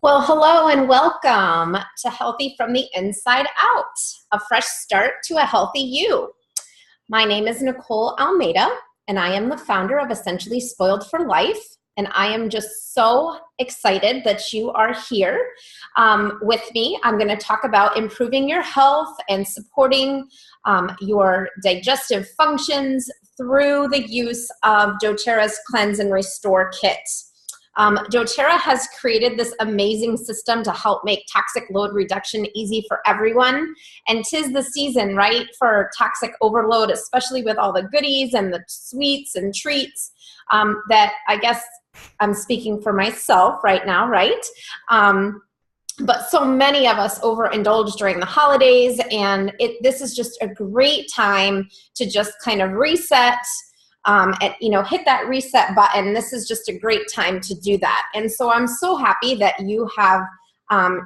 Well, hello and welcome to Healthy from the Inside Out, a fresh start to a healthy you. My name is Nicole Almeida, and I am the founder of Essentially Spoiled for Life. And I am just so excited that you are here with me. I'm going to talk about improving your health and supporting your digestive functions through the use of doTERRA's Cleanse and Restore Kit. doTERRA has created this amazing system to help make toxic load reduction easy for everyone. And 'tis the season, right, for toxic overload, especially with all the goodies and the sweets and treats that I guess I'm speaking for myself right now, right? But so many of us overindulge during the holidays, and this is just a great time to just kind of reset, hit that reset button. This is just a great time to do that. And so I'm so happy that you have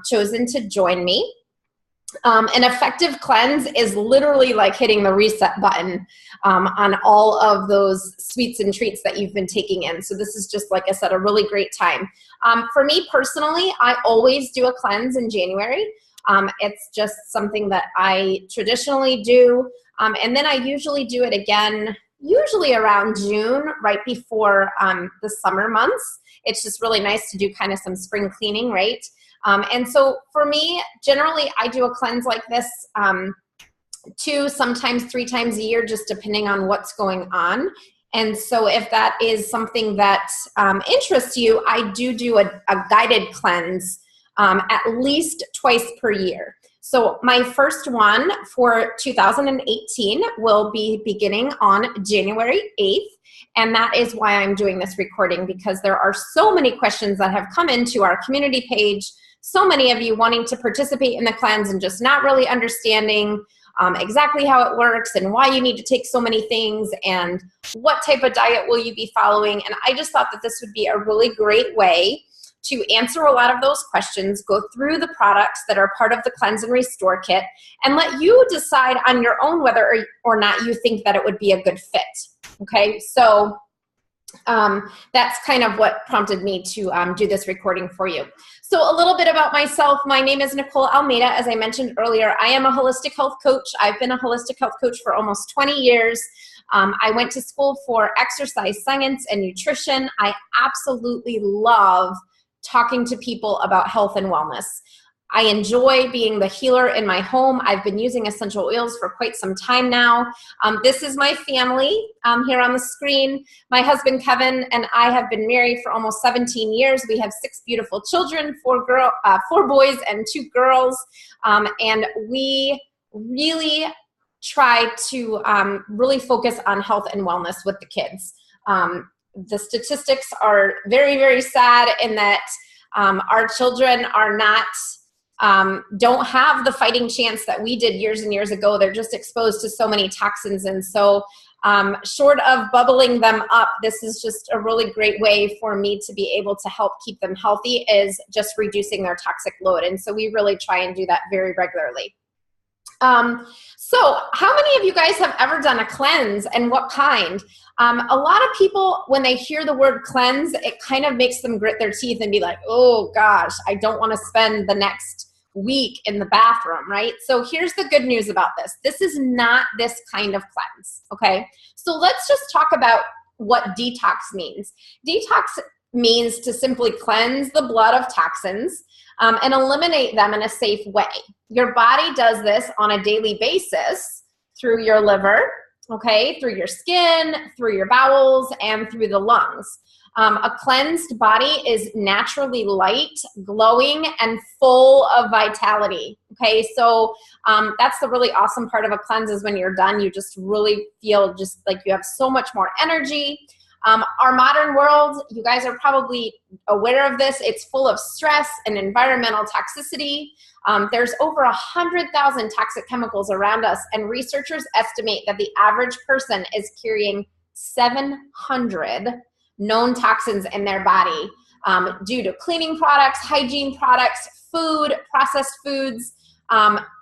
chosen to join me. An effective cleanse is literally like hitting the reset button on all of those sweets and treats that you've been taking in. So this is just, like I said, a really great time. For me personally, I always do a cleanse in January. It's just something that I traditionally do. And then I usually do it again usually around June, right before the summer months. It's just really nice to do kind of some spring cleaning, right? And so for me, generally, I do a cleanse like this 2, sometimes 3 times a year, just depending on what's going on. And so if that is something that interests you, I do a guided cleanse at least twice per year. So my first one for 2018 will be beginning on January 8th. And that is why I'm doing this recording, because there are so many questions that have come into our community page. So many of you wanting to participate in the cleanse and just not really understanding exactly how it works and why you need to take so many things and what type of diet will you be following. And I just thought that this would be a really great way to answer a lot of those questions, go through the products that are part of the Cleanse and Restore Kit, and let you decide on your own whether or not you think that it would be a good fit. Okay, so that's kind of what prompted me to do this recording for you. So a little bit about myself. My name is Nicole Almeida. As I mentioned earlier, I am a holistic health coach. I've been a holistic health coach for almost 20 years. I went to school for exercise science and nutrition. I absolutely love talking to people about health and wellness. I enjoy being the healer in my home. I've been using essential oils for quite some time now. This is my family here on the screen. My husband, Kevin, and I have been married for almost 17 years. We have 6 beautiful children, 4 boys and 2 girls. And we really try to really focus on health and wellness with the kids. The statistics are very, very sad in that our children are not, don't have the fighting chance that we did years and years ago. They're just exposed to so many toxins. And so short of bubbling them up, this is just a really great way for me to be able to help keep them healthy, is just reducing their toxic load. And so we really try and do that very regularly. So how many of you guys have ever done a cleanse, and what kind? A lot of people, when they hear the word cleanse, it kind of makes them grit their teeth and be like, oh gosh, I don't want to spend the next week in the bathroom, right? So here's the good news about this. This is not this kind of cleanse, okay? So let's just talk about what detox means. Detox means to simply cleanse the blood of toxins and eliminate them in a safe way. Your body does this on a daily basis through your liver, okay, through your skin, through your bowels, and through the lungs. A cleansed body is naturally light, glowing, and full of vitality, okay? So that's the really awesome part of a cleanse, is when you're done, you just really feel just like you have so much more energy. Our modern world, you guys are probably aware of this, it's full of stress and environmental toxicity. There's over 100,000 toxic chemicals around us, and researchers estimate that the average person is carrying 700 known toxins in their body due to cleaning products, hygiene products, food, processed foods,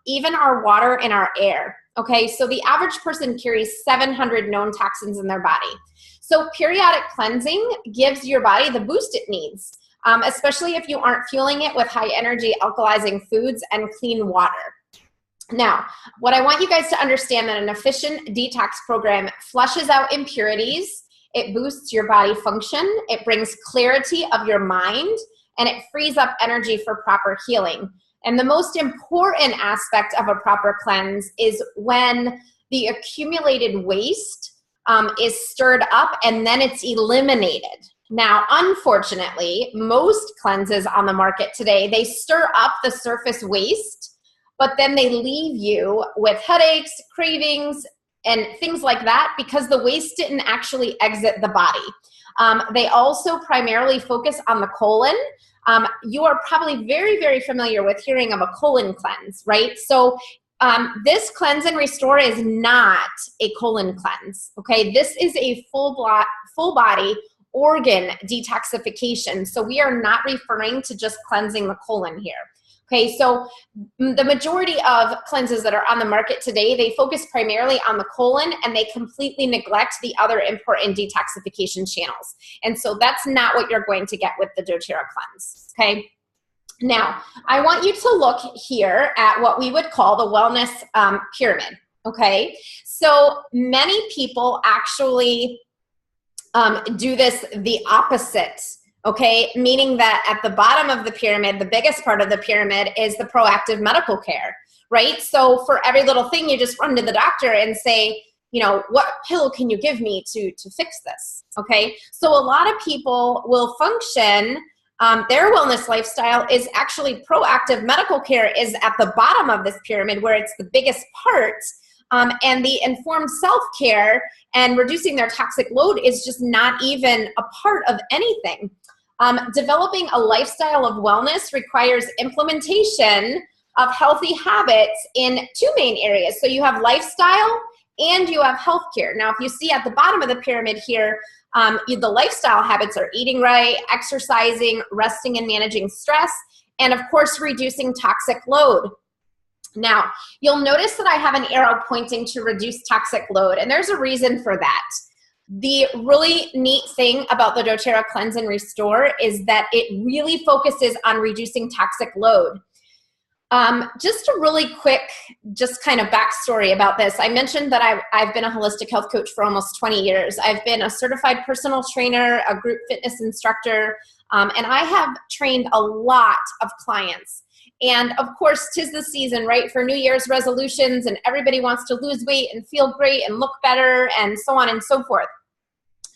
even our water and our air. Okay, so the average person carries 700 known toxins in their body. So periodic cleansing gives your body the boost it needs. especially if you aren't fueling it with high energy alkalizing foods and clean water. Now, what I want you guys to understand that an efficient detox program flushes out impurities, it boosts your body function, it brings clarity of your mind, and it frees up energy for proper healing. And the most important aspect of a proper cleanse is when the accumulated waste is stirred up and then it's eliminated. Now, unfortunately, most cleanses on the market today, they stir up the surface waste, but then they leave you with headaches, cravings, and things like that because the waste didn't actually exit the body. They also primarily focus on the colon. You are probably very, very familiar with hearing of a colon cleanse, right? So this cleanse and restore is not a colon cleanse, okay? This is a full body organ detoxification. So we are not referring to just cleansing the colon here. Okay, so the majority of cleanses that are on the market today, they focus primarily on the colon and they completely neglect the other important detoxification channels. And so that's not what you're going to get with the doTERRA cleanse, okay? Now, I want you to look here at what we would call the wellness pyramid, okay? So many people actually do this the opposite. Okay, meaning that at the bottom of the pyramid, the biggest part of the pyramid is the proactive medical care, right? So for every little thing, you just run to the doctor and say, you know, what pill can you give me to fix this? Okay, so a lot of people will function, their wellness lifestyle is actually proactive medical care is at the bottom of this pyramid where it's the biggest part. And the informed self-care and reducing their toxic load is just not even a part of anything. Developing a lifestyle of wellness requires implementation of healthy habits in two main areas. So you have lifestyle and you have healthcare. Now, if you see at the bottom of the pyramid here, the lifestyle habits are eating right, exercising, resting and managing stress, and of course, reducing toxic load. Now, you'll notice that I have an arrow pointing to reduce toxic load, and there's a reason for that. The really neat thing about the doTERRA Cleanse and Restore is that it really focuses on reducing toxic load. Just a really quick, just kind of backstory about this. I mentioned that I've been a holistic health coach for almost 20 years. I've been a certified personal trainer, a group fitness instructor, and I have trained a lot of clients. And of course, 'tis the season, right, for New Year's resolutions, and everybody wants to lose weight and feel great and look better and so on and so forth.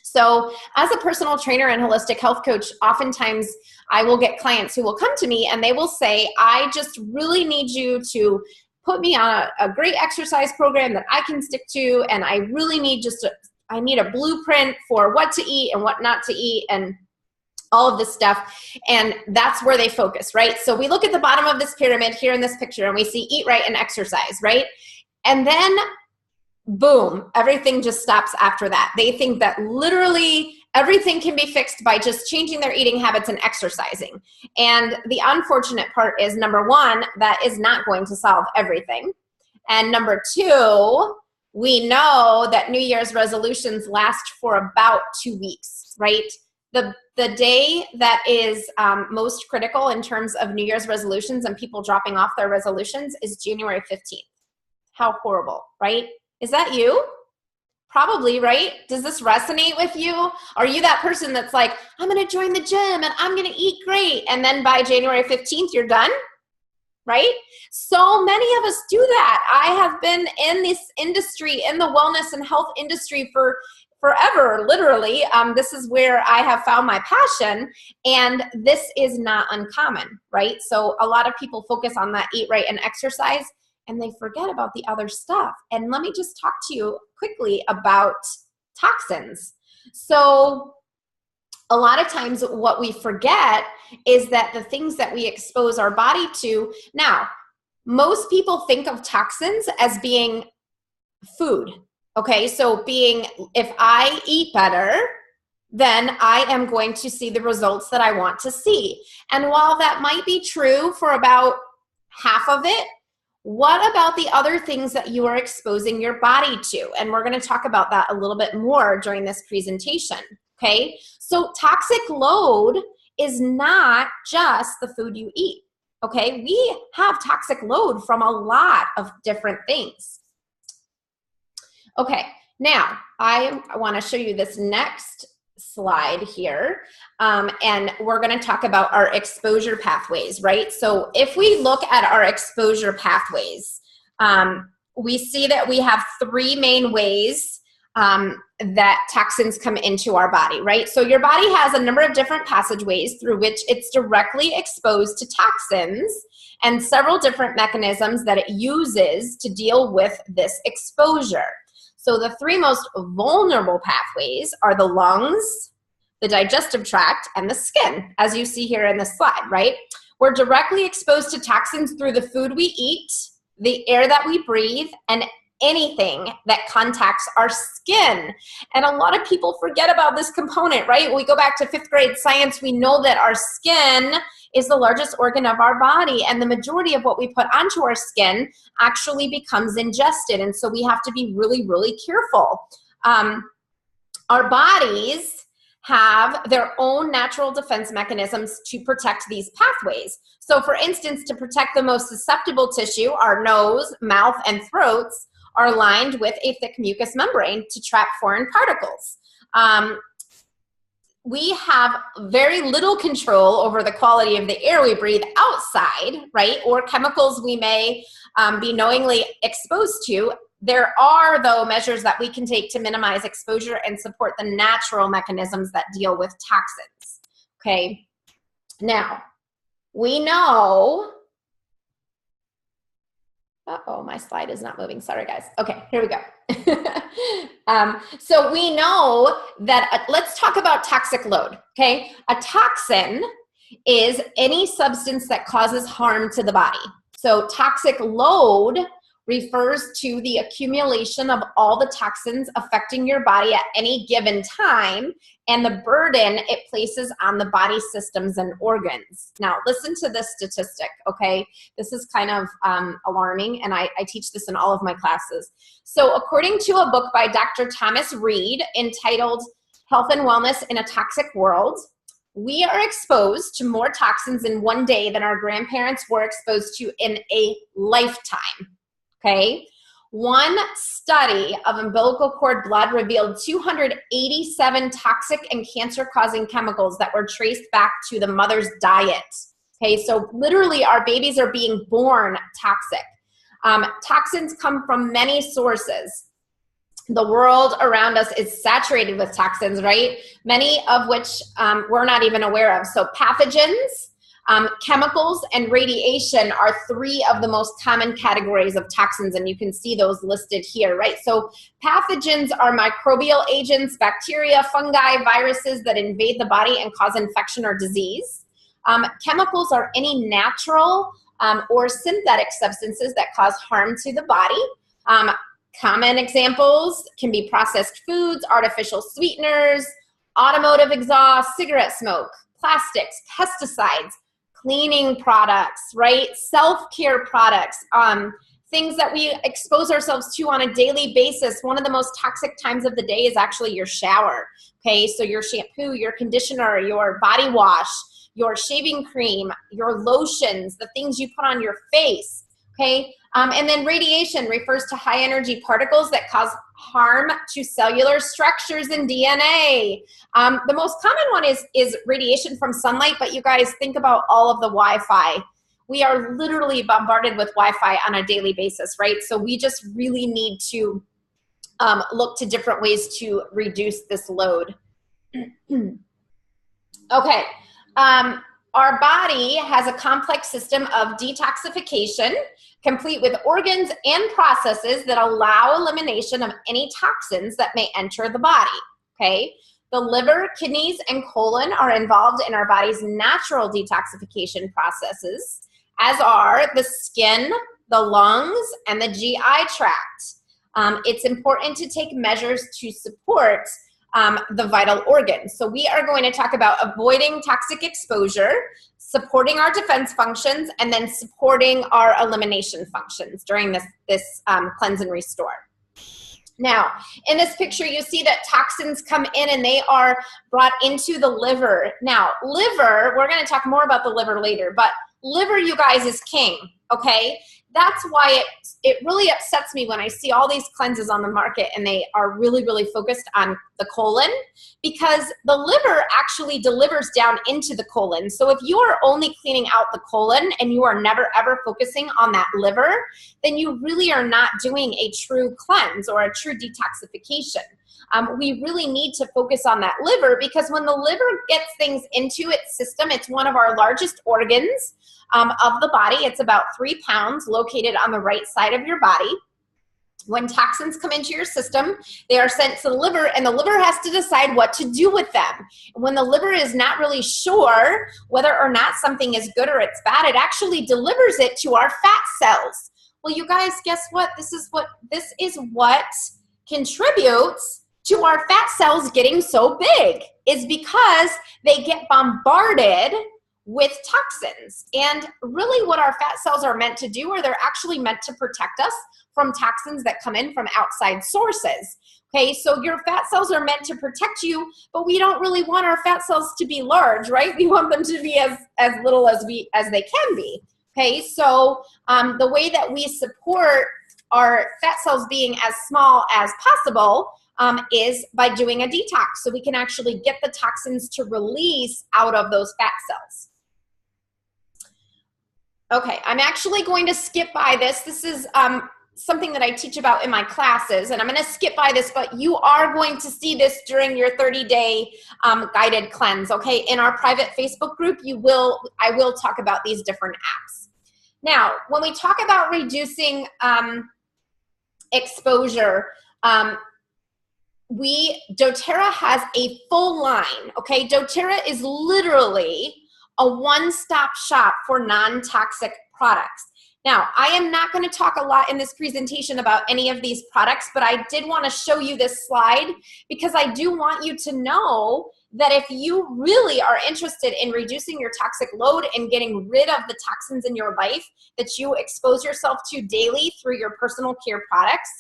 So as a personal trainer and holistic health coach, oftentimes I will get clients who will come to me and they will say, I just really need you to put me on a great exercise program that I can stick to, and I really need I need a blueprint for what to eat and what not to eat and all of this stuff, and that's where they focus, right? So we look at the bottom of this pyramid here in this picture and we see eat right and exercise, right? And then boom, everything just stops after that. They think that literally everything can be fixed by just changing their eating habits and exercising. And the unfortunate part is, number one, that is not going to solve everything. And number two, we know that New Year's resolutions last for about 2 weeks, right? The day that is most critical in terms of New Year's resolutions and people dropping off their resolutions is January 15th. How horrible, right? Is that you? Probably, right? Does this resonate with you? Are you that person that's like, I'm going to join the gym and I'm going to eat great, and then by January 15th, you're done? Right? So many of us do that. I have been in this industry, in the wellness and health industry for forever, literally. This is where I have found my passion, and this is not uncommon, right? So a lot of people focus on that eat right and exercise, and they forget about the other stuff. And let me just talk to you quickly about toxins. So a lot of times what we forget is that the things that we expose our body to, now, most people think of toxins as being food. Okay, so being, if I eat better, then I am going to see the results that I want to see. And while that might be true for about half of it, what about the other things that you are exposing your body to? And we're going to talk about that a little bit more during this presentation, okay? So toxic load is not just the food you eat, okay? We have toxic load from a lot of different things. Okay, now I want to show you this next slide here, and we're going to talk about our exposure pathways, right? So if we look at our exposure pathways, we see that we have three main ways that toxins come into our body, right? So your body has a number of different passageways through which it's directly exposed to toxins, and several different mechanisms that it uses to deal with this exposure. So the three most vulnerable pathways are the lungs, the digestive tract, and the skin, as you see here in this slide, right? We're directly exposed to toxins through the food we eat, the air that we breathe, and anything that contacts our skin. And a lot of people forget about this component, right? When we go back to 5th grade science, we know that our skin is the largest organ of our body, and the majority of what we put onto our skin actually becomes ingested, and so we have to be really, really careful. Our bodies have their own natural defense mechanisms to protect these pathways. So for instance, to protect the most susceptible tissue, our nose, mouth, and throats are lined with a thick mucous membrane to trap foreign particles. We have very little control over the quality of the air we breathe outside, right? Or chemicals we may be knowingly exposed to. There are, though, measures that we can take to minimize exposure and support the natural mechanisms that deal with toxins, okay? Now, we know, uh-oh, my slide is not moving. Sorry, guys. Okay, here we go. So we know that, let's talk about toxic load, okay? A toxin is any substance that causes harm to the body. So toxic load refers to the accumulation of all the toxins affecting your body at any given time and the burden it places on the body systems and organs. Now, listen to this statistic, okay? This is kind of alarming, and I teach this in all of my classes. So according to a book by Dr. Thomas Reed entitled Health and Wellness in a Toxic World, we are exposed to more toxins in one day than our grandparents were exposed to in a lifetime. Okay, one study of umbilical cord blood revealed 287 toxic and cancer-causing chemicals that were traced back to the mother's diet. Okay, so literally our babies are being born toxic. Toxins come from many sources. The world around us is saturated with toxins, right? Many of which we're not even aware of. So pathogens, chemicals, and radiation are three of the most common categories of toxins, and you can see those listed here, right? So pathogens are microbial agents, bacteria, fungi, viruses that invade the body and cause infection or disease. Chemicals are any natural or synthetic substances that cause harm to the body. Common examples can be processed foods, artificial sweeteners, automotive exhaust, cigarette smoke, plastics, pesticides, cleaning products, right? Self-care products, things that we expose ourselves to on a daily basis. One of the most toxic times of the day is actually your shower, okay? So your shampoo, your conditioner, your body wash, your shaving cream, your lotions, the things you put on your face, okay? And then radiation refers to high energy particles that cause harm to cellular structures and DNA. The most common one is radiation from sunlight, but you guys think about all of the Wi-Fi. We are literally bombarded with Wi-Fi on a daily basis, right? So we just really need to look to different ways to reduce this load. Okay. Our body has a complex system of detoxification, complete with organs and processes that allow elimination of any toxins that may enter the body, okay? The liver, kidneys, and colon are involved in our body's natural detoxification processes, as are the skin, the lungs, and the GI tract. It's important to take measures to support the vital organs. So we are going to talk about avoiding toxic exposure, supporting our defense functions, and then supporting our elimination functions during this cleanse and restore. Now, in this picture, you see that toxins come in and they are brought into the liver. Now, liver, we're going to talk more about the liver later, but liver, you guys, is king, okay? That's why it really upsets me when I see all these cleanses on the market and they are really, really focused on the colon, because the liver actually delivers down into the colon. So if you are only cleaning out the colon and you are never ever focusing on that liver, then you really are not doing a true cleanse or a true detoxification. We really need to focus on that liver, because when the liver gets things into its system, it's one of our largest organs of the body. It's about 3 pounds, located on the right side of your body. When toxins come into your system, they are sent to the liver, and the liver has to decide what to do with them. When the liver is not really sure whether or not something is good or it's bad, it actually delivers it to our fat cells. Well, you guys, guess what? This is what contributes to our fat cells getting so big, is because they get bombarded with toxins. And really what our fat cells are meant to do, or they're actually meant to protect us from toxins that come in from outside sources. Okay, so your fat cells are meant to protect you, but we don't really want our fat cells to be large, right? We want them to be as little as they can be. Okay, so the way that we support our fat cells being as small as possible is by doing a detox, so we can actually get the toxins to release out of those fat cells. Okay, I'm actually going to skip by this. This is something that I teach about in my classes, and I'm going to skip by this, but you are going to see this during your 30-day guided cleanse, okay? In our private Facebook group, I will talk about these different apps. Now, when we talk about reducing exposure, doTERRA has a full line, okay? doTERRA is literally a one-stop shop for non-toxic products. Now, I am not going to talk a lot in this presentation about any of these products, but I did want to show you this slide because I do want you to know that if you really are interested in reducing your toxic load and getting rid of the toxins in your life that you expose yourself to daily through your personal care products,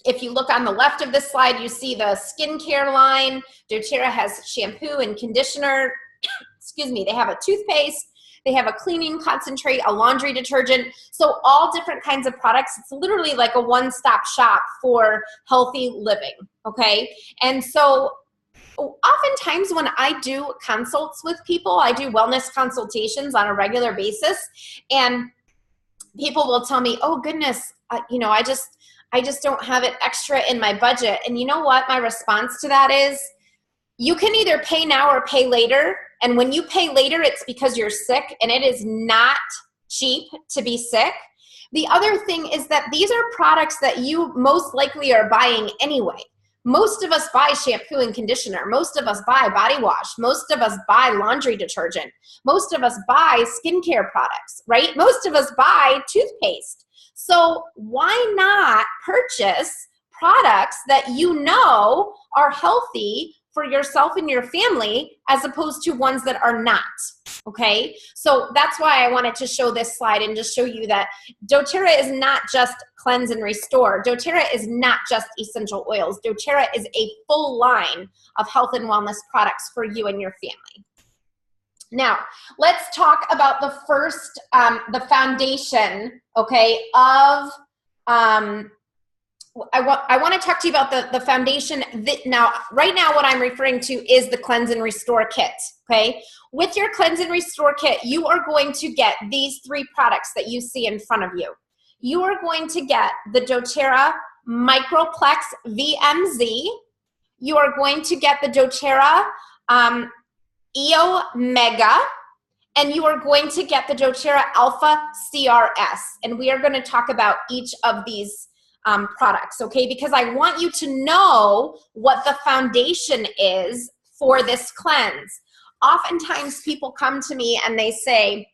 if you look on the left of this slide, you see the skincare line. doTERRA has shampoo and conditioner. Excuse me, they have a toothpaste, they have a cleaning concentrate, a laundry detergent, so all different kinds of products. It's literally like a one-stop shop for healthy living, okay? And so oftentimes when I do consults with people, I do wellness consultations on a regular basis, and people will tell me, oh goodness, you know, I just don't have it extra in my budget. And you know what my response to that is? You can either pay now or pay later. And when you pay later, it's because you're sick, and it is not cheap to be sick. The other thing is that these are products that you most likely are buying anyway. Most of us buy shampoo and conditioner. Most of us buy body wash. Most of us buy laundry detergent. Most of us buy skincare products, right? Most of us buy toothpaste. So why not purchase products that you know are healthy for yourself and your family, as opposed to ones that are not, okay? So that's why I wanted to show this slide and just show you that doTERRA is not just cleanse and restore. doTERRA is not just essential oils. doTERRA is a full line of health and wellness products for you and your family. Now, let's talk about the first, the foundation, okay, of I want to talk to you about the foundation. Now, right now, what I'm referring to is the Cleanse and Restore Kit, okay? With your Cleanse and Restore Kit, you are going to get these 3 products that you see in front of you. You are going to get the doTERRA Microplex VMZ. You are going to get the doTERRA EO Mega, and you are going to get the doTERRA Alpha CRS. And we are going to talk about each of these products, okay? Because I want you to know what the foundation is for this cleanse. Oftentimes people come to me and they say,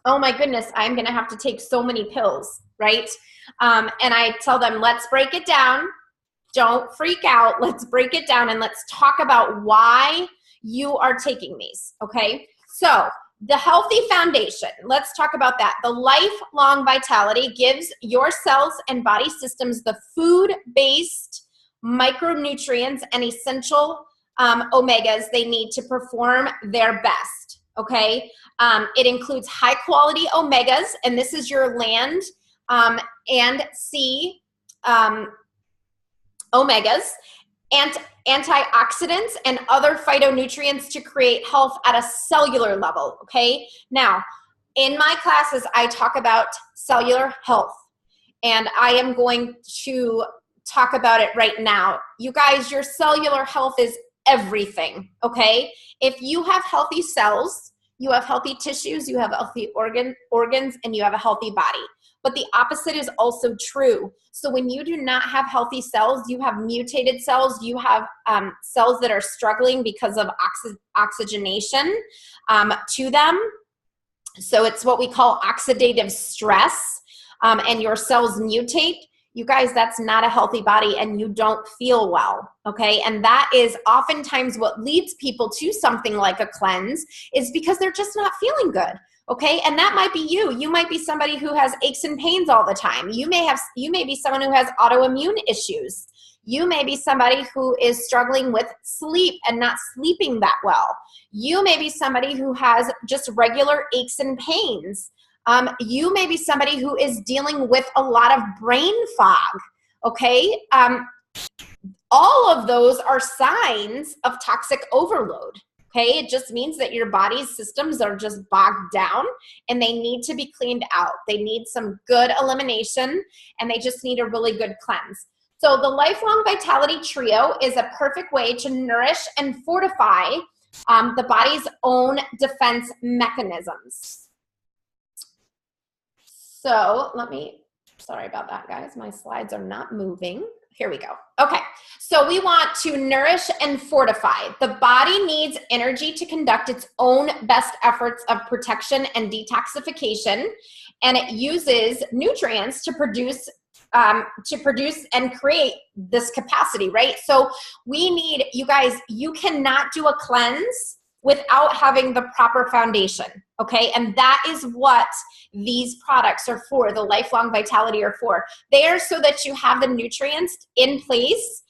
oh my goodness, I'm gonna have to take so many pills, right? And I tell them, let's break it down. Don't freak out. Let's break it down and let's talk about why you are taking these, okay? So the healthy foundation, let's talk about that. The lifelong vitality gives your cells and body systems the food-based micronutrients and essential omegas they need to perform their best, okay? It includes high-quality omegas, and this is your land and sea omegas, and antioxidants and other phytonutrients to create health at a cellular level, okay? Now, in my classes, I talk about cellular health, and I am going to talk about it right now. You guys, your cellular health is everything, okay? If you have healthy cells, you have healthy tissues, you have healthy organs, and you have a healthy body. But the opposite is also true. So when you do not have healthy cells, you have mutated cells, you have cells that are struggling because of oxygenation to them. So it's what we call oxidative stress, and your cells mutate. You guys, that's not a healthy body, and you don't feel well, okay? And that is oftentimes what leads people to something like a cleanse, is because they're just not feeling good, okay? And that might be you. You might be somebody who has aches and pains all the time. You may be someone who has autoimmune issues. You may be somebody who is struggling with sleep and not sleeping that well. You may be somebody who has just regular aches and pains. You may be somebody who is dealing with a lot of brain fog, okay? All of those are signs of toxic overload, okay? It just means that your body's systems are just bogged down and they need to be cleaned out. They need some good elimination, and they just need a really good cleanse. So the Lifelong Vitality Trio is a perfect way to nourish and fortify the body's own defense mechanisms. So sorry about that, guys. My slides are not moving. Here we go. Okay, so we want to nourish and fortify. The body needs energy to conduct its own best efforts of protection and detoxification, and it uses nutrients to produce and create this capacity, right? So we need, you guys, you cannot do a cleanse without having the proper foundation, okay? And that is what these products are for, the Lifelong Vitality are for. They are so that you have the nutrients in place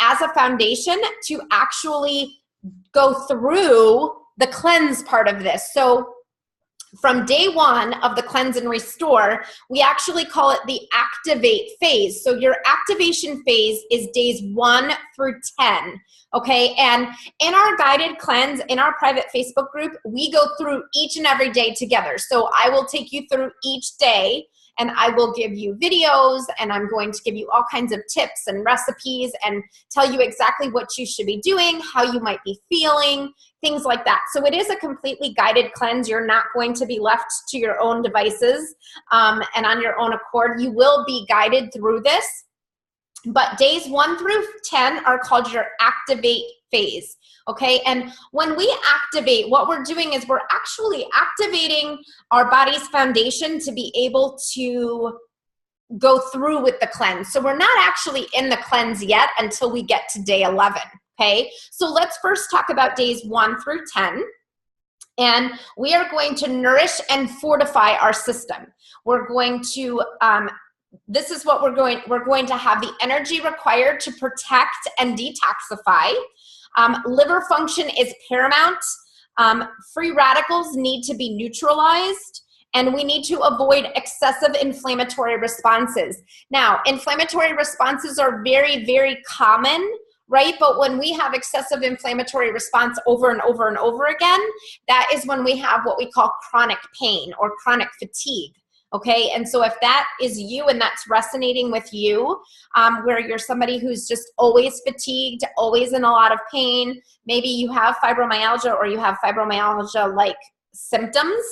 as a foundation to actually go through the cleanse part of this. So from day one of the cleanse and restore, we actually call it the activate phase. So your activation phase is days 1 through 10, okay? And in our guided cleanse, in our private Facebook group, we go through each and every day together. So I will take you through each day, and I will give you videos, and I'm going to give you all kinds of tips and recipes and tell you exactly what you should be doing, how you might be feeling, things like that. So it is a completely guided cleanse. You're not going to be left to your own devices and on your own accord. You will be guided through this. But days 1 through 10 are called your activate phase, okay? And when we activate, what we're doing is we're actually activating our body's foundation to be able to go through with the cleanse. So we're not actually in the cleanse yet until we get to day 11, okay? So let's first talk about days 1 through 10. And we are going to nourish and fortify our system. We're going to this is what we're going to have the energy required to protect and detoxify. Liver function is paramount. Free radicals need to be neutralized, and we need to avoid excessive inflammatory responses. Now, inflammatory responses are very, very common, right? But when we have excessive inflammatory response over and over and over again, that is when we have what we call chronic pain or chronic fatigue. Okay, and so if that is you and that's resonating with you, where you're somebody who's just always fatigued, always in a lot of pain, maybe you have fibromyalgia or you have fibromyalgia-like symptoms,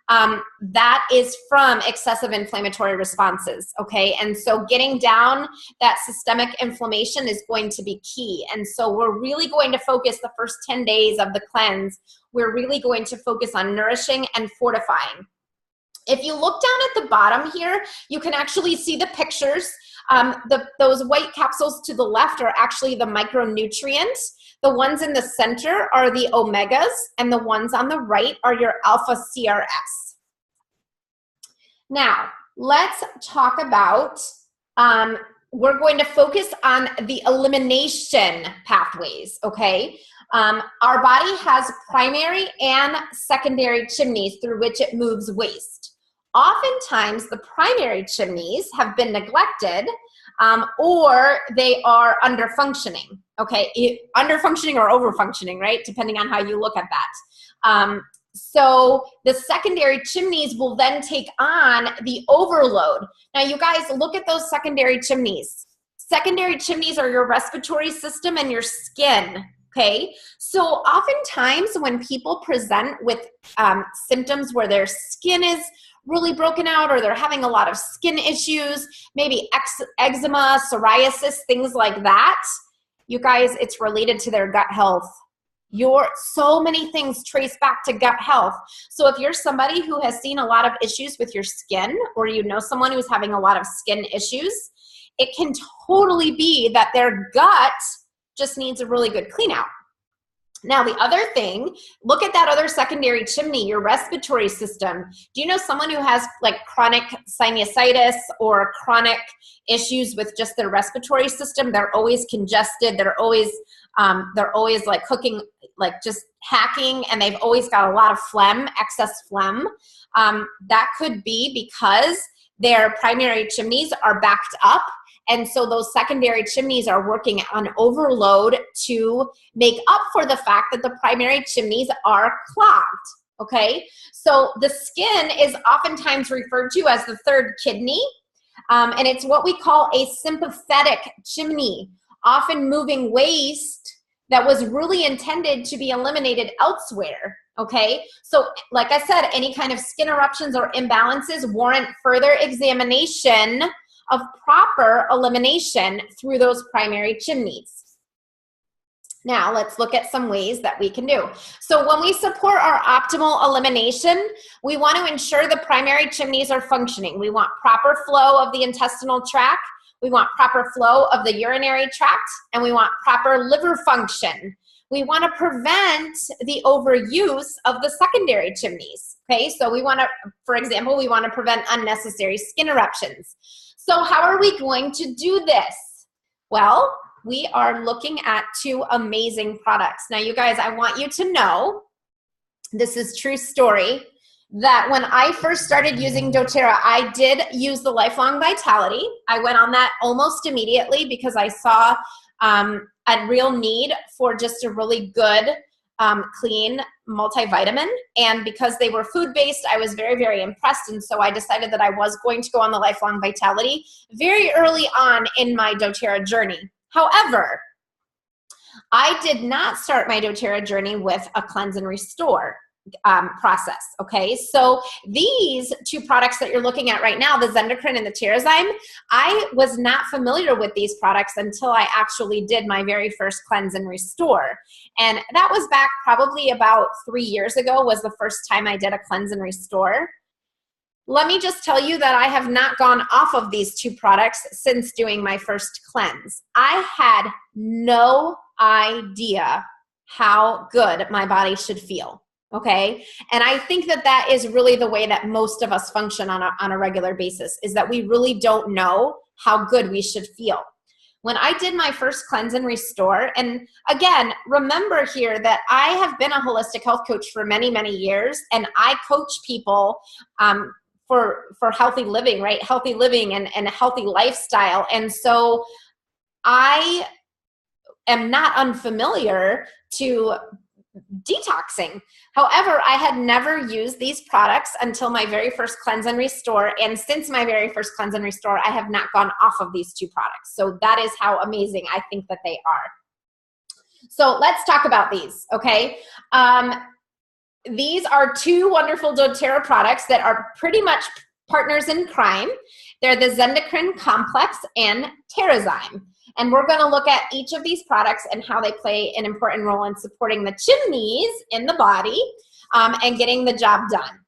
that is from excessive inflammatory responses, okay? And so getting down that systemic inflammation is going to be key. And so we're really going to focus the first 10 days of the cleanse, we're really going to focus on nourishing and fortifying. If you look down at the bottom here, you can actually see the pictures. Those white capsules to the left are actually the micronutrients. The ones in the center are the omegas, and the ones on the right are your alpha CRS. Now, let's talk about, we're going to focus on the elimination pathways, okay? Our body has primary and secondary chimneys through which it moves waste. Oftentimes, the primary chimneys have been neglected, or they are underfunctioning, okay? Underfunctioning or overfunctioning, right? Depending on how you look at that. So the secondary chimneys will then take on the overload. Now, you guys, look at those secondary chimneys. Secondary chimneys are your respiratory system and your skin, okay? So oftentimes when people present with symptoms where their skin is really broken out, or they're having a lot of skin issues, maybe eczema, psoriasis, things like that, you guys, it's related to their gut health. So many things trace back to gut health. So if you're somebody who has seen a lot of issues with your skin, or you know someone who's having a lot of skin issues, it can totally be that their gut just needs a really good clean out. Now, the other thing, look at that other secondary chimney, your respiratory system. Do you know someone who has like chronic sinusitis or chronic issues with just their respiratory system? They're always congested. They're always like cooking, like just hacking, and they've always got a lot of phlegm, excess phlegm. That could be because their primary chimneys are backed up. And so those secondary chimneys are working on overload to make up for the fact that the primary chimneys are clogged, okay? So the skin is oftentimes referred to as the third kidney, and it's what we call a sympathetic chimney, often moving waste that was really intended to be eliminated elsewhere, okay? So like I said, any kind of skin eruptions or imbalances warrant further examination of proper elimination through those primary chimneys. Now, let's look at some ways that we can do. So when we support our optimal elimination, we want to ensure the primary chimneys are functioning. We want proper flow of the intestinal tract, we want proper flow of the urinary tract, and we want proper liver function. We want to prevent the overuse of the secondary chimneys, okay? So we want to, for example, we want to prevent unnecessary skin eruptions. So how are we going to do this? Well, we are looking at two amazing products. Now, you guys, I want you to know, this is true story, that when I first started using doTERRA, I did use the Lifelong Vitality. I went on that almost immediately because I saw a real need for just a really good, clean multivitamin, and because they were food-based, I was very, very impressed, and so I decided that I was going to go on the Lifelong Vitality very early on in my doTERRA journey. However, I did not start my doTERRA journey with a cleanse and restore process, okay? So these two products that you're looking at right now, the Zendocrine and the Terrazyme, I was not familiar with these products until I actually did my very first cleanse and restore. And that was back probably about 3 years ago was the first time I did a cleanse and restore. Let me just tell you that I have not gone off of these two products since doing my first cleanse. I had no idea how good my body should feel. Okay. And I think that that is really the way that most of us function on a regular basis, is that we really don't know how good we should feel. When I did my first cleanse and restore, and again, remember here that I have been a holistic health coach for many, many years, and I coach people for healthy living, right? Healthy living and a healthy lifestyle. And so I am not unfamiliar to detoxing. However, I had never used these products until my very first cleanse and restore. And since my very first cleanse and restore, I have not gone off of these two products. So that is how amazing I think that they are. So let's talk about these, okay? These are two wonderful doTERRA products that are pretty much partners in crime. They're the Zendocrine Complex and Terrazyme. And we're going to look at each of these products and how they play an important role in supporting the chimneys in the body and getting the job done.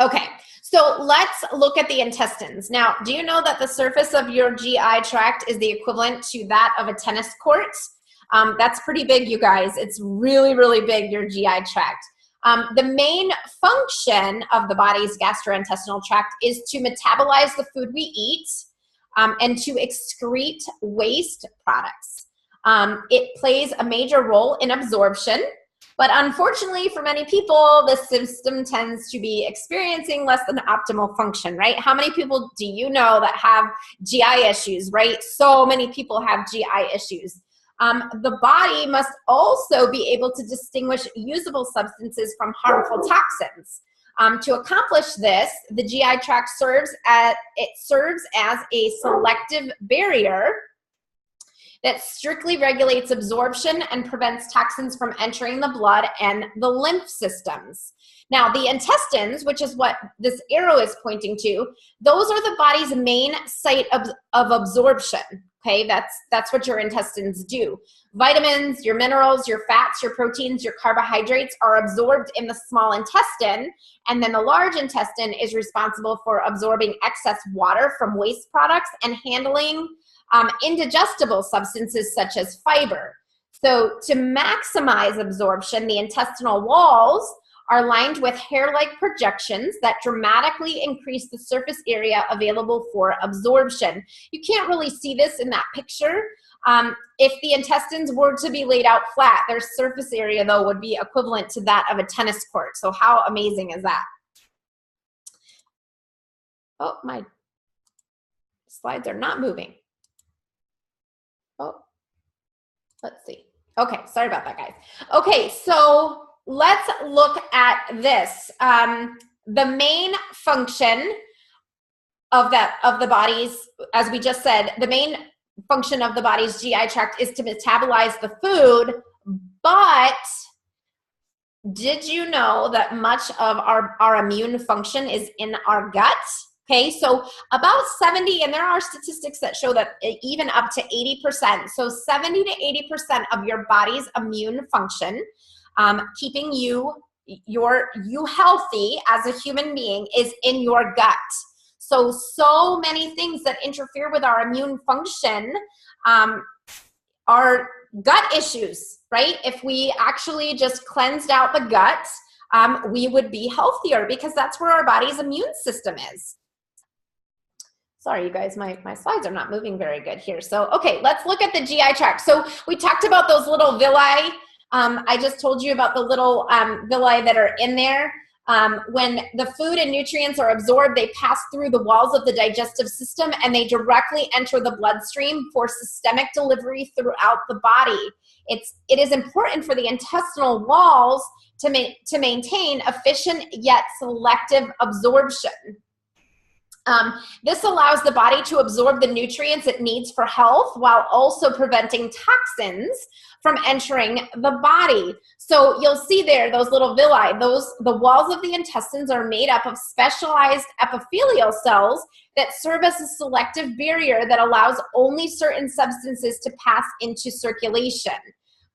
Okay, so let's look at the intestines. Now, do you know that the surface of your GI tract is the equivalent to that of a tennis court? That's pretty big, you guys. It's really, really big, your GI tract. The main function of the body's gastrointestinal tract is to metabolize the food we eat and to excrete waste products. It plays a major role in absorption, but unfortunately for many people, the system tends to be experiencing less than optimal function, right? How many people do you know that have GI issues, right? So many people have GI issues. The body must also be able to distinguish usable substances from harmful toxins. To accomplish this, the GI tract serves as a selective barrier that strictly regulates absorption and prevents toxins from entering the blood and the lymph systems. Now, the intestines, which is what this arrow is pointing to, those are the body's main site of absorption. Okay, that's what your intestines do. Vitamins, your minerals, your fats, your proteins, your carbohydrates are absorbed in the small intestine, and then the large intestine is responsible for absorbing excess water from waste products and handling indigestible substances such as fiber. So to maximize absorption, the intestinal walls are lined with hair-like projections that dramatically increase the surface area available for absorption. You can't really see this in that picture. If the intestines were to be laid out flat, their surface area, though, would be equivalent to that of a tennis court. So how amazing is that? Oh, my slides are not moving. Oh, let's see. Okay, sorry about that, guys. Okay, so let's look at this. The main function of the body's, as we just said, the main function of the body's GI tract is to metabolize the food, but did you know that much of our immune function is in our gut? Okay, so about 70, and there are statistics that show that even up to 80%, so 70 to 80% of your body's immune function, keeping you healthy as a human being, is in your gut. So many things that interfere with our immune function are gut issues, right? If we actually just cleansed out the gut, we would be healthier because that's where our body's immune system is. Sorry, you guys, my slides are not moving very good here. So, okay, let's look at the GI tract. So we talked about those little villi. I just told you about the little villi that are in there. When the food and nutrients are absorbed, they pass through the walls of the digestive system and they directly enter the bloodstream for systemic delivery throughout the body. It is important for the intestinal walls to maintain efficient yet selective absorption. This allows the body to absorb the nutrients it needs for health while also preventing toxins from entering the body. So you'll see there those little villi, the walls of the intestines are made up of specialized epithelial cells that serve as a selective barrier that allows only certain substances to pass into circulation.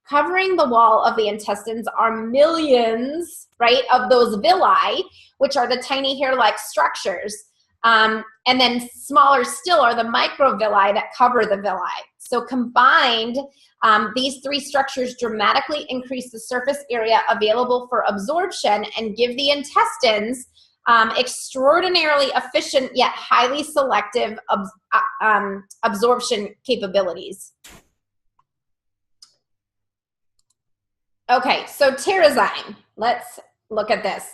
Covering the wall of the intestines are millions, right, of those villi, which are the tiny hair-like structures. And then smaller still are the microvilli that cover the villi. So combined, these three structures dramatically increase the surface area available for absorption and give the intestines extraordinarily efficient yet highly selective absorption capabilities. Okay, so Terrazyme. Let's look at this.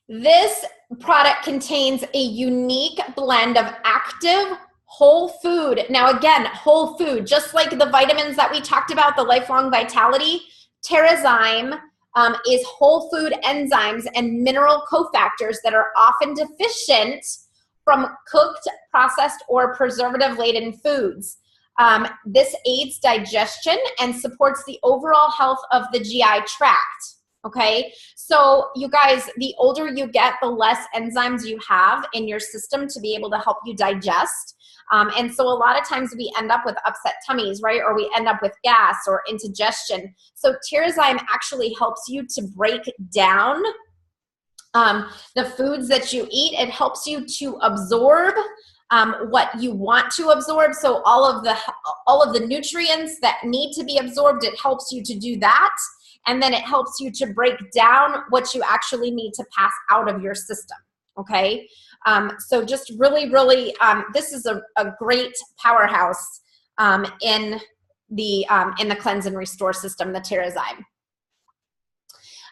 This product contains a unique blend of active whole food. Now again, whole food, just like the vitamins that we talked about, the Lifelong Vitality, Terrazyme is whole food enzymes and mineral cofactors that are often deficient from cooked, processed, or preservative-laden foods. This aids digestion and supports the overall health of the GI tract. Okay, so you guys, the older you get, the less enzymes you have in your system to be able to help you digest. And so a lot of times we end up with upset tummies, right? Or we end up with gas or indigestion. So Terrazyme actually helps you to break down the foods that you eat. It helps you to absorb what you want to absorb. So all of the nutrients that need to be absorbed, it helps you to do that. And then it helps you to break down what you actually need to pass out of your system. Okay. So just really, really, this is a great powerhouse in the Cleanse and Restore system, the Terrazyme.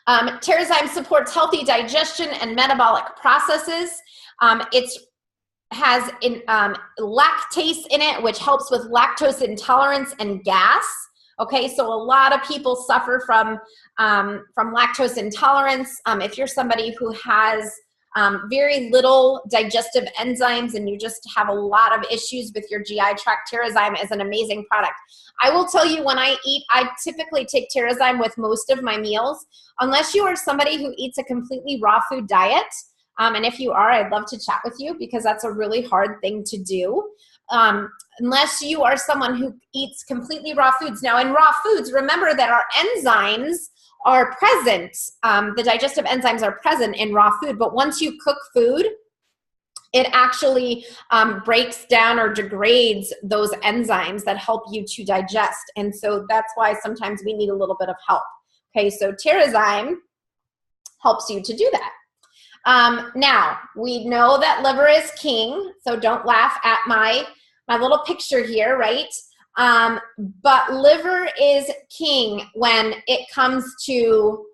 Terrazyme supports healthy digestion and metabolic processes. It has lactase in it, which helps with lactose intolerance and gas. Okay, so a lot of people suffer from lactose intolerance. If you're somebody who has very little digestive enzymes and you just have a lot of issues with your GI tract, Terrazyme is an amazing product. I will tell you, when I eat, I typically take Terrazyme with most of my meals, unless you are somebody who eats a completely raw food diet. And if you are, I'd love to chat with you, because that's a really hard thing to do. Unless you are someone who eats completely raw foods. Now, in raw foods, remember that our enzymes are present. The digestive enzymes are present in raw food, but once you cook food, it actually breaks down or degrades those enzymes that help you to digest. And so that's why sometimes we need a little bit of help. Okay, so Terrazyme helps you to do that. Now, we know that liver is king, so don't laugh at my little picture here, right? But liver is king when it comes to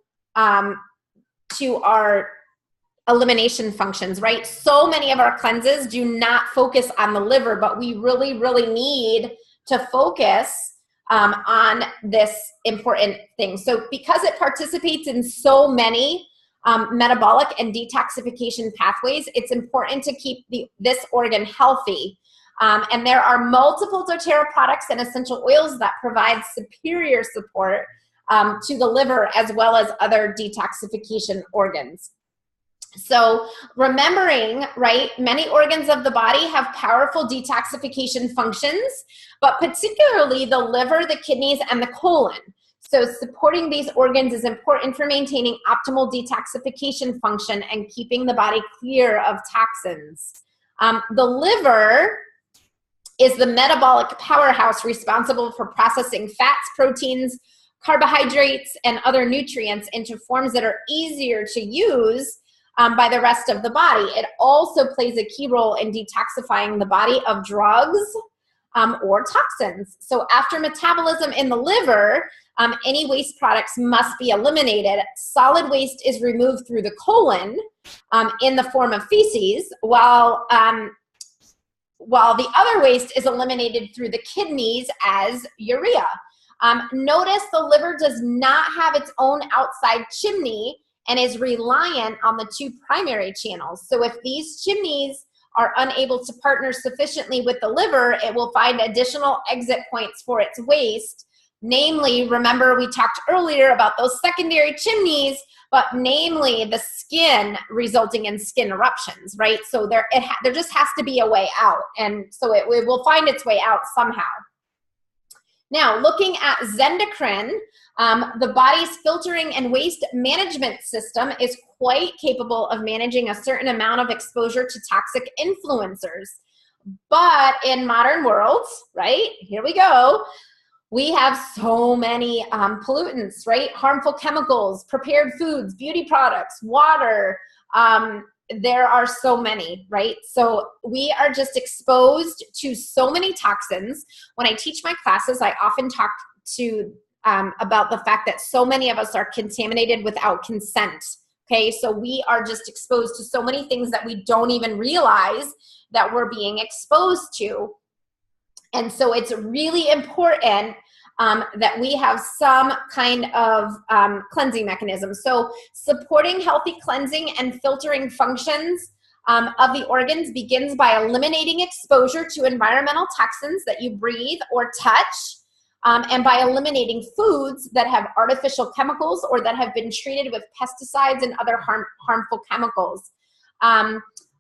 our elimination functions, right? So many of our cleanses do not focus on the liver, but we really, really need to focus on this important thing. So because it participates in so many metabolic and detoxification pathways, it's important to keep this organ healthy. And there are multiple doTERRA products and essential oils that provide superior support to the liver as well as other detoxification organs. So remembering, right, many organs of the body have powerful detoxification functions, but particularly the liver, the kidneys, and the colon. So supporting these organs is important for maintaining optimal detoxification function and keeping the body clear of toxins. The liver is the metabolic powerhouse responsible for processing fats, proteins, carbohydrates, and other nutrients into forms that are easier to use by the rest of the body. It also plays a key role in detoxifying the body of drugs or toxins. So after metabolism in the liver, any waste products must be eliminated. Solid waste is removed through the colon in the form of feces, while the other waste is eliminated through the kidneys as urea. Notice the liver does not have its own outside chimney and is reliant on the two primary channels. So if these chimneys are unable to partner sufficiently with the liver, it will find additional exit points for its waste. Namely, remember we talked earlier about those secondary chimneys, but namely the skin, resulting in skin eruptions, right? So there just has to be a way out, and so it will find its way out somehow. Now, looking at Zendocrine, the body's filtering and waste management system is quite capable of managing a certain amount of exposure to toxic influencers. But in modern worlds, right, here we go, we have so many pollutants, right? Harmful chemicals, prepared foods, beauty products, water. There are so many, right? So we are just exposed to so many toxins. When I teach my classes, I often talk to about the fact that so many of us are contaminated without consent. Okay, so we are just exposed to so many things that we don't even realize that we're being exposed to. And so it's really important that we have some kind of cleansing mechanism. So supporting healthy cleansing and filtering functions of the organs begins by eliminating exposure to environmental toxins that you breathe or touch, and by eliminating foods that have artificial chemicals or that have been treated with pesticides and other harmful chemicals.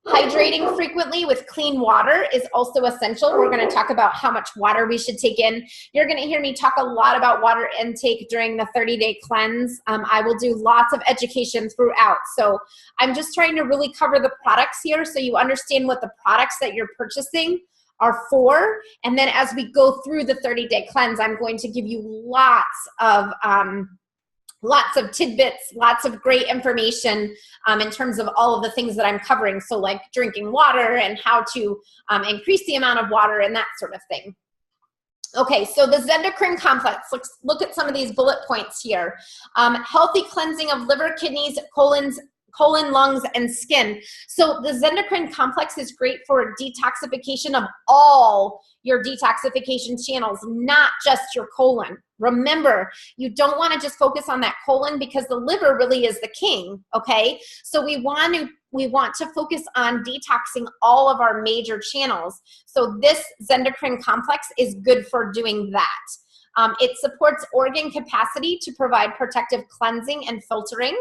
Hydrating frequently with clean water is also essential. We're going to talk about how much water we should take in. You're going to hear me talk a lot about water intake during the 30-day cleanse. I will do lots of education throughout. So I'm just trying to really cover the products here so you understand what the products that you're purchasing are for. And then as we go through the 30-day cleanse, I'm going to give you lots of tidbits, lots of great information in terms of all of the things that I'm covering. So like drinking water and how to increase the amount of water and that sort of thing. Okay, so the Zendocrine Complex, let's look at some of these bullet points here. Healthy cleansing of liver, kidneys, colon, lungs, and skin. So the Zendocrine Complex is great for detoxification of all your detoxification channels, not just your colon. Remember, you don't want to just focus on that colon because the liver really is the king, okay? So we want to focus on detoxing all of our major channels. So this Zendocrine Complex is good for doing that. It supports organ capacity to provide protective cleansing and filtering.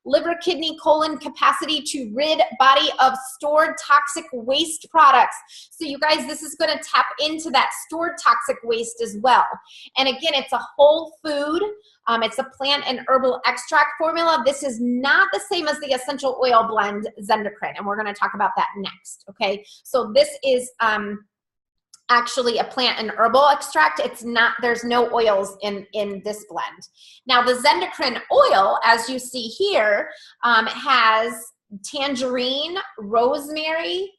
Liver, kidney, colon capacity to rid body of stored toxic waste products. So you guys, this is going to tap into that stored toxic waste as well. And again, it's a whole food. It's a plant and herbal extract formula. This is not the same as the essential oil blend Zendocrine, and we're going to talk about that next, okay? So this is actually a plant and herbal extract. It's not, there's no oils in this blend. Now the Zendocrine oil, as you see here, has tangerine, rosemary,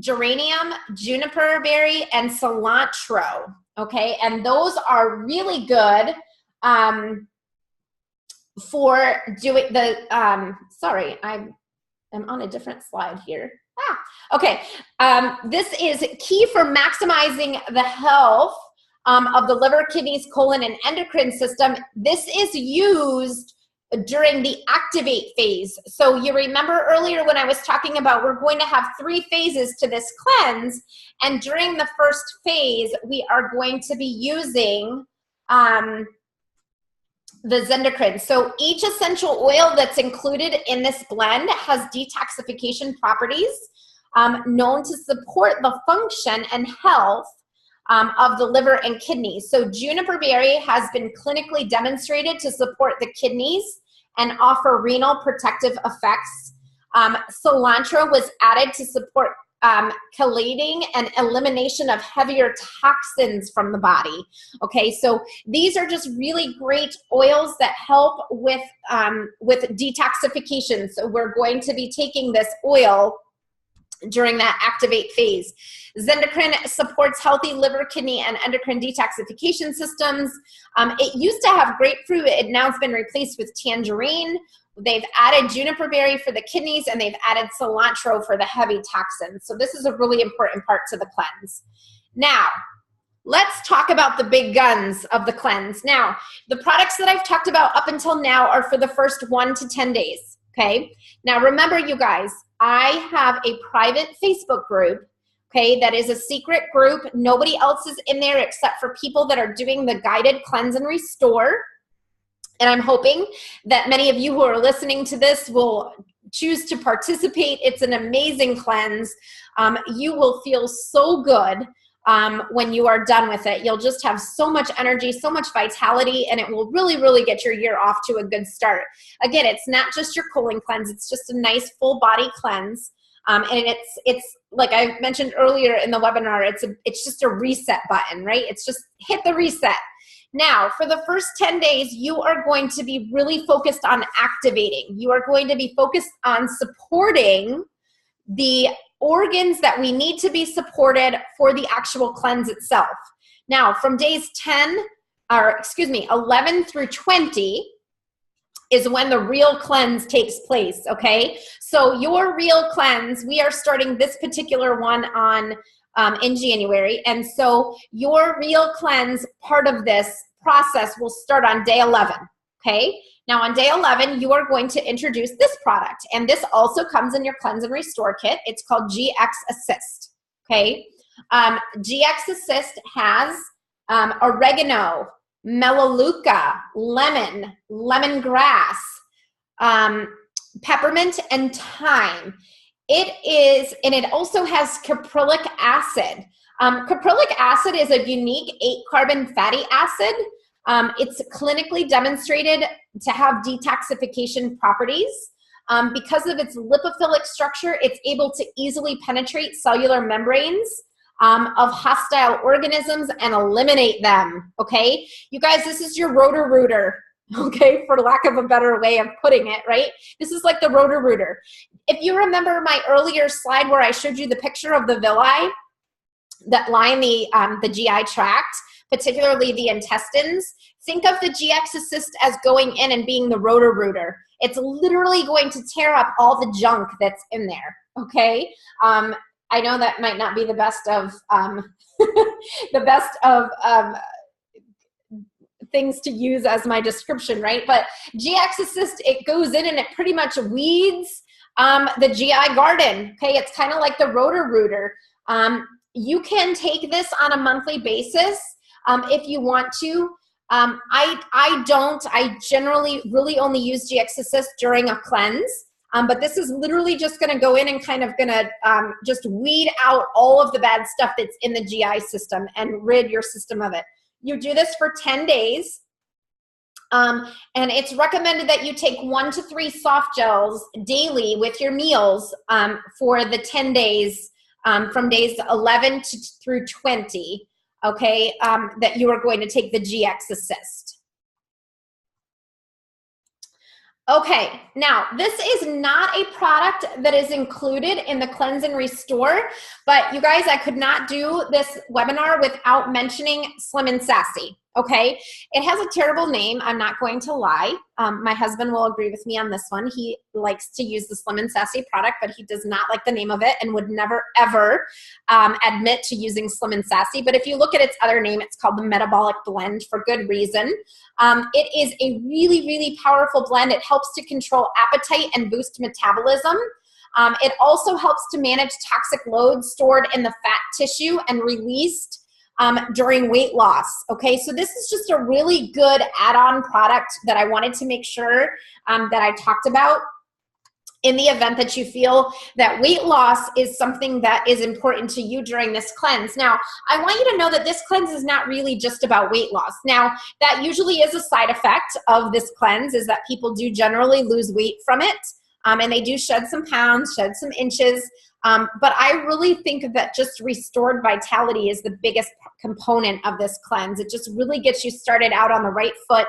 geranium, juniper berry, and cilantro, okay? And those are really good for doing the, sorry, I'm on a different slide here. Okay, this is key for maximizing the health of the liver, kidneys, colon, and endocrine system. This is used during the activate phase. So you remember earlier when I was talking about we're going to have 3 phases to this cleanse, and during the first phase, we are going to be using the Zendocrine. So each essential oil that's included in this blend has detoxification properties known to support the function and health of the liver and kidneys. So juniper berry has been clinically demonstrated to support the kidneys and offer renal protective effects. Cilantro was added to support chelating and elimination of heavier toxins from the body. Okay, so these are just really great oils that help with detoxification. So we're going to be taking this oil during that activate phase. Zendocrine supports healthy liver, kidney, and endocrine detoxification systems. It used to have grapefruit. It now has been replaced with tangerine. They've added juniper berry for the kidneys, and they've added cilantro for the heavy toxins. So this is a really important part to the cleanse. Now, let's talk about the big guns of the cleanse. Now, the products that I've talked about up until now are for the first 1 to 10 days, okay? Now, remember, you guys, I have a private Facebook group, okay, that is a secret group. Nobody else is in there except for people that are doing the guided cleanse and restore. And I'm hoping that many of you who are listening to this will choose to participate. It's an amazing cleanse. You will feel so good when you are done with it. You'll just have so much energy, so much vitality, and it will really, really get your year off to a good start. Again, it's not just your colon cleanse. It's just a nice full body cleanse. And it's like I mentioned earlier in the webinar, it's just a reset button, right? It's just hit the reset. Now, for the first 10 days, you are going to be really focused on activating. You are going to be focused on supporting the organs that we need to be supported for the actual cleanse itself. Now, from days 11 through 20 is when the real cleanse takes place, okay? So your real cleanse, we are starting this particular one on in January. And so your real cleanse part of this process will start on day 11, okay? Now on day 11, you are going to introduce this product. And this also comes in your Cleanse and Restore kit. It's called GX Assist, okay? GX Assist has oregano, melaleuca, lemon, lemongrass, peppermint, and thyme. It is, and it also has caprylic acid. Caprylic acid is a unique 8-carbon fatty acid. It's clinically demonstrated to have detoxification properties. Because of its lipophilic structure, it's able to easily penetrate cellular membranes of hostile organisms and eliminate them, okay? You guys, this is your Roto-Rooter, okay, for lack of a better way of putting it, right? This is like the Roto-Rooter. If you remember my earlier slide where I showed you the picture of the villi that line the GI tract, particularly the intestines, think of the GX Assist as going in and being the Roto-Rooter. It's literally going to tear up all the junk that's in there, okay? I know that might not be the best of things to use as my description, right? But GX Assist, it goes in and it pretty much weeds the GI garden, okay? It's kind of like the Roto-Rooter. You can take this on a monthly basis if you want to. I generally really only use GX Assist during a cleanse, but this is literally just gonna go in and kind of gonna just weed out all of the bad stuff that's in the GI system and rid your system of it. You do this for 10 days. And it's recommended that you take 1 to 3 soft gels daily with your meals for the 10 days, from days 11 through 20. Okay, that you are going to take the GX Assist. Okay, now this is not a product that is included in the Cleanse and Restore, but you guys, I could not do this webinar without mentioning Slim and Sassy. Okay, it has a terrible name, I'm not going to lie. My husband will agree with me on this one. He likes to use the Slim and Sassy product, but he does not like the name of it and would never ever admit to using Slim and Sassy. But if you look at its other name, it's called the Metabolic Blend for good reason. It is a really, really powerful blend. It helps to control appetite and boost metabolism. It also helps to manage toxic loads stored in the fat tissue and released during weight loss. Okay, so this is just a really good add-on product that I wanted to make sure that I talked about in the event that you feel that weight loss is something that is important to you during this cleanse. Now, I want you to know that this cleanse is not really just about weight loss. Now, that usually is a side effect of this cleanse, is that people do generally lose weight from it, and they do shed some pounds, shed some inches. But I really think that just restored vitality is the biggest component of this cleanse. It just really gets you started out on the right foot,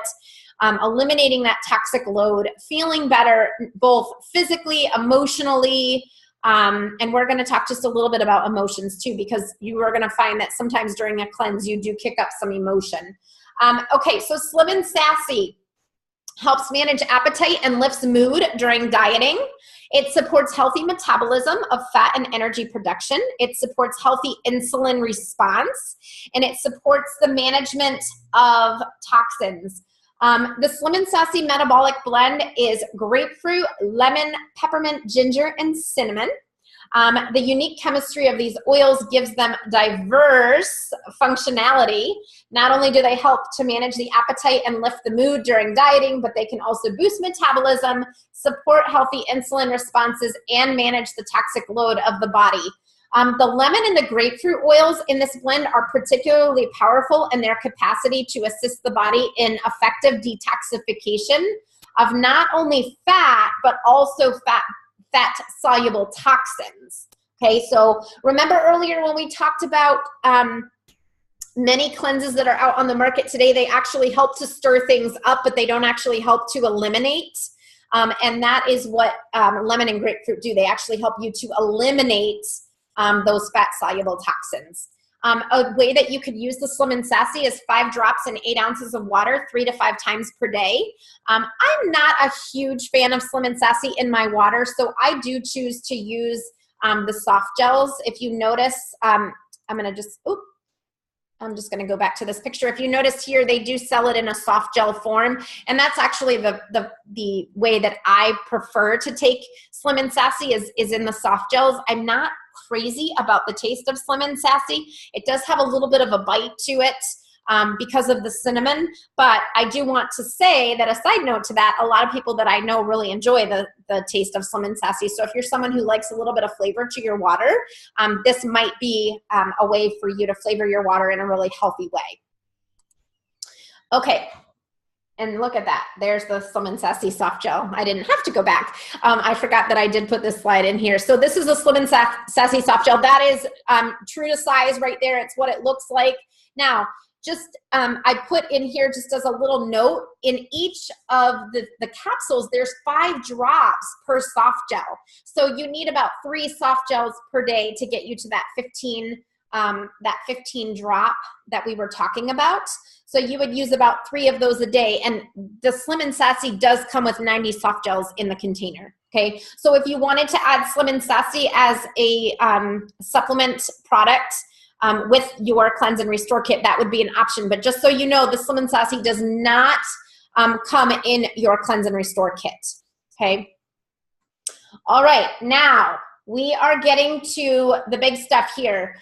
eliminating that toxic load, feeling better both physically, emotionally, and we're going to talk just a little bit about emotions too, because you are going to find that sometimes during a cleanse you do kick up some emotion. Okay, so Slim and Sassy helps manage appetite and lifts mood during dieting. It supports healthy metabolism of fat and energy production. It supports healthy insulin response, and it supports the management of toxins. The Slim and Sassy Metabolic Blend is grapefruit, lemon, peppermint, ginger, and cinnamon. The unique chemistry of these oils gives them diverse functionality. Not only do they help to manage the appetite and lift the mood during dieting, but they can also boost metabolism, support healthy insulin responses, and manage the toxic load of the body. The lemon and the grapefruit oils in this blend are particularly powerful in their capacity to assist the body in effective detoxification of not only fat, but also fat-soluble toxins. Okay, so remember earlier when we talked about many cleanses that are out on the market today, they actually help to stir things up, but they don't actually help to eliminate. And that is what lemon and grapefruit do. They actually help you to eliminate those fat-soluble toxins. A way that you could use the Slim and Sassy is 5 drops in 8 ounces of water 3 to 5 times per day. I'm not a huge fan of Slim and Sassy in my water, so I do choose to use the soft gels. If you notice, I'm just going to go back to this picture. If you notice here, they do sell it in a soft gel form, and that's actually the way that I prefer to take Slim and Sassy is in the soft gels. I'm not crazy about the taste of Slim and Sassy. It does have a little bit of a bite to it, because of the cinnamon. But I do want to say that a side note to that, a lot of people that I know really enjoy the taste of Slim and Sassy. So if you're someone who likes a little bit of flavor to your water, this might be a way for you to flavor your water in a really healthy way. Okay. And look at that. There's the Slim and Sassy soft gel. I didn't have to go back. I forgot that I did put this slide in here. So this is a Slim and Sassy soft gel. That is true to size right there. It's what it looks like. Now, just I put in here just as a little note, in each of the capsules, there's 5 drops per soft gel. So you need about 3 soft gels per day to get you to that 15 drop that we were talking about. So you would use about 3 of those a day. And the Slim and Sassy does come with 90 soft gels in the container. Okay. So if you wanted to add Slim and Sassy as a supplement product with your Cleanse and Restore kit, that would be an option. But just so you know, the Slim and Sassy does not come in your Cleanse and Restore kit. Okay. All right. Now we are getting to the big stuff here.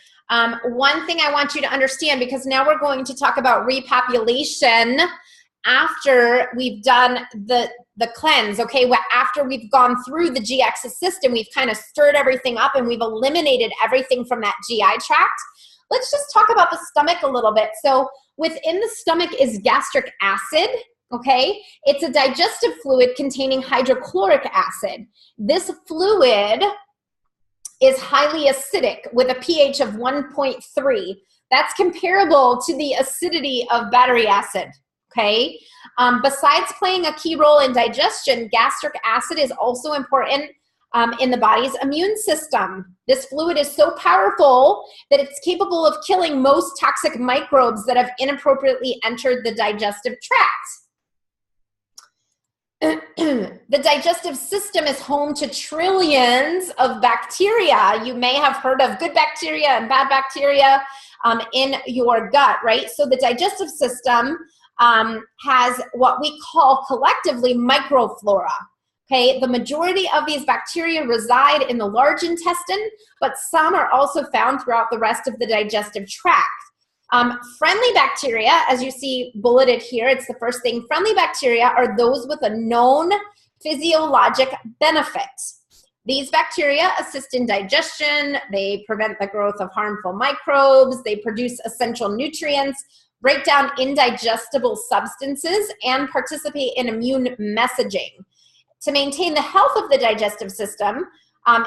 One thing I want you to understand, because now we're going to talk about repopulation after we've done the cleanse, okay? After we've gone through the GI Access system, we've kind of stirred everything up and we've eliminated everything from that GI tract. Let's just talk about the stomach a little bit. So within the stomach is gastric acid, okay? It's a digestive fluid containing hydrochloric acid. This fluid is highly acidic with a pH of 1.3. That's comparable to the acidity of battery acid, okay? Besides playing a key role in digestion, gastric acid is also important in the body's immune system. This fluid is so powerful that it's capable of killing most toxic microbes that have inappropriately entered the digestive tract. The digestive system is home to trillions of bacteria. You may have heard of good bacteria and bad bacteria in your gut, right? So the digestive system has what we call collectively microflora. Okay, the majority of these bacteria reside in the large intestine, but some are also found throughout the rest of the digestive tract. Friendly bacteria, as you see bulleted here, it's the first thing. Friendly bacteria are those with a known physiologic benefit. These bacteria assist in digestion, they prevent the growth of harmful microbes, they produce essential nutrients, break down indigestible substances, and participate in immune messaging. To maintain the health of the digestive system,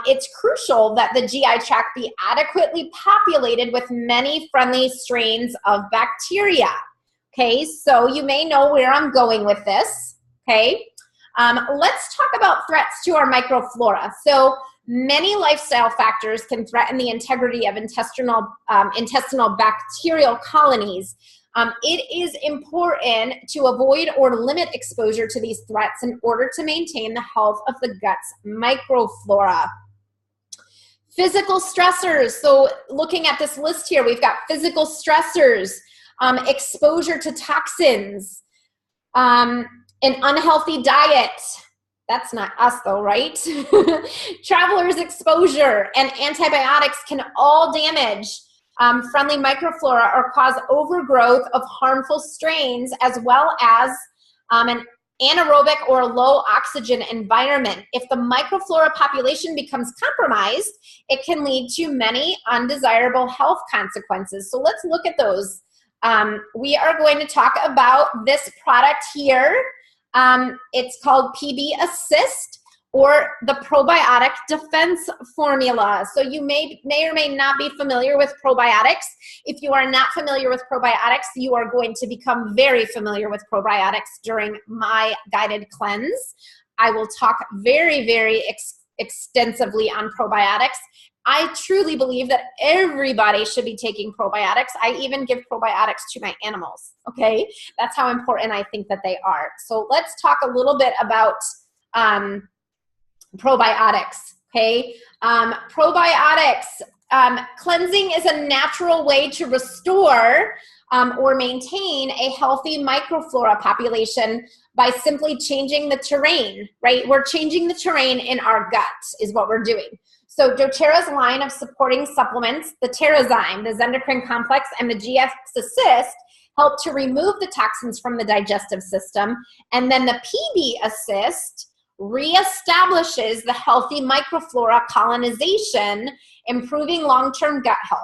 it's crucial that the GI tract be adequately populated with many friendly strains of bacteria. Okay, so you may know where I'm going with this. Okay, let's talk about threats to our microflora. So many lifestyle factors can threaten the integrity of intestinal bacterial colonies. It is important to avoid or limit exposure to these threats in order to maintain the health of the gut's microflora. Physical stressors. So looking at this list here, we've got physical stressors, exposure to toxins, an unhealthy diet. That's not us though, right? Traveler's exposure and antibiotics can all damage friendly microflora or cause overgrowth of harmful strains, as well as an anaerobic or low oxygen environment. If the microflora population becomes compromised, it can lead to many undesirable health consequences. So let's look at those. We are going to talk about this product here. It's called PB Assist, or the probiotic defense formula. So you may or may not be familiar with probiotics. If you are not familiar with probiotics, you are going to become very familiar with probiotics during my guided cleanse. I will talk very, very extensively on probiotics. I truly believe that everybody should be taking probiotics. I even give probiotics to my animals, okay? That's how important I think that they are. So let's talk a little bit about probiotics, okay? Probiotics, cleansing is a natural way to restore or maintain a healthy microflora population by simply changing the terrain, right? We're changing the terrain in our gut is what we're doing. So doTERRA's line of supporting supplements, the Terrazyme, the Zendocrine Complex, and the GX Assist help to remove the toxins from the digestive system. And then the PB Assist reestablishes the healthy microflora colonization, improving long-term gut health.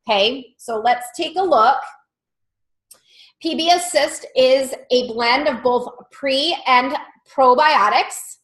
Okay, so let's take a look. PB Assist is a blend of both pre and probiotics.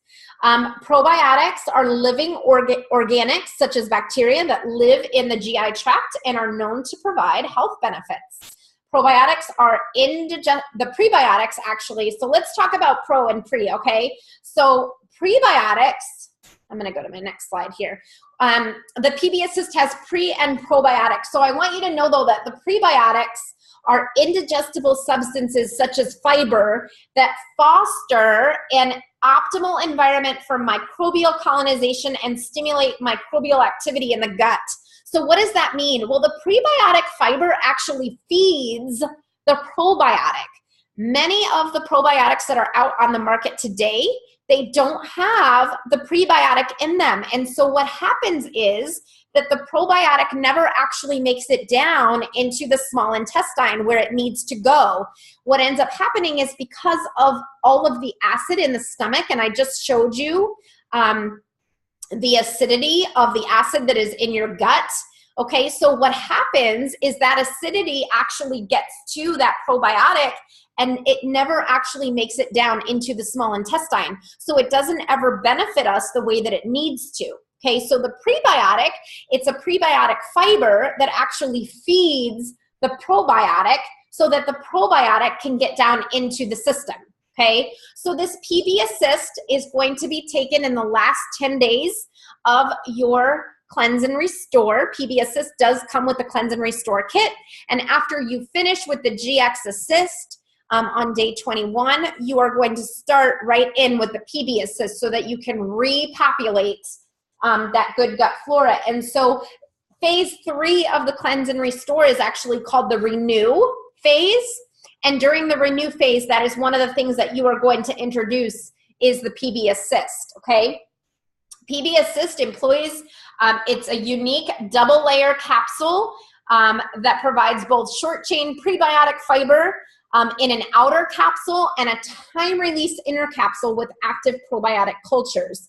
Probiotics are living organics, such as bacteria that live in the GI tract and are known to provide health benefits. Probiotics are the prebiotics, actually. So let's talk about pro and pre, okay? So prebiotics, I'm going to go to my next slide here. The PB Assist has pre and probiotics. So I want you to know, though, that the prebiotics are indigestible substances such as fiber that foster an optimal environment for microbial colonization and stimulate microbial activity in the gut. So what does that mean? Well, the prebiotic fiber actually feeds the probiotic. Many of the probiotics that are out on the market today, they don't have the prebiotic in them. And so what happens is that the probiotic never actually makes it down into the small intestine where it needs to go. What ends up happening is because of all of the acid in the stomach, and I just showed you the acidity of the acid that is in your gut. Okay, so what happens is that acidity actually gets to that probiotic and it never actually makes it down into the small intestine. So it doesn't ever benefit us the way that it needs to. Okay, so the prebiotic, it's a prebiotic fiber that actually feeds the probiotic so that the probiotic can get down into the system. Okay, so this PB Assist is going to be taken in the last 10 days of your Cleanse and Restore. PB Assist does come with the Cleanse and Restore kit. And after you finish with the GX Assist, on day 21, you are going to start right in with the PB Assist so that you can repopulate that good gut flora. And so phase 3 of the Cleanse and Restore is actually called the Renew phase. And during the Renew phase, that is one of the things that you are going to introduce is the PB Assist, okay? PB Assist employs, it's a unique double layer capsule that provides both short chain prebiotic fiber in an outer capsule and a time-release inner capsule with active probiotic cultures.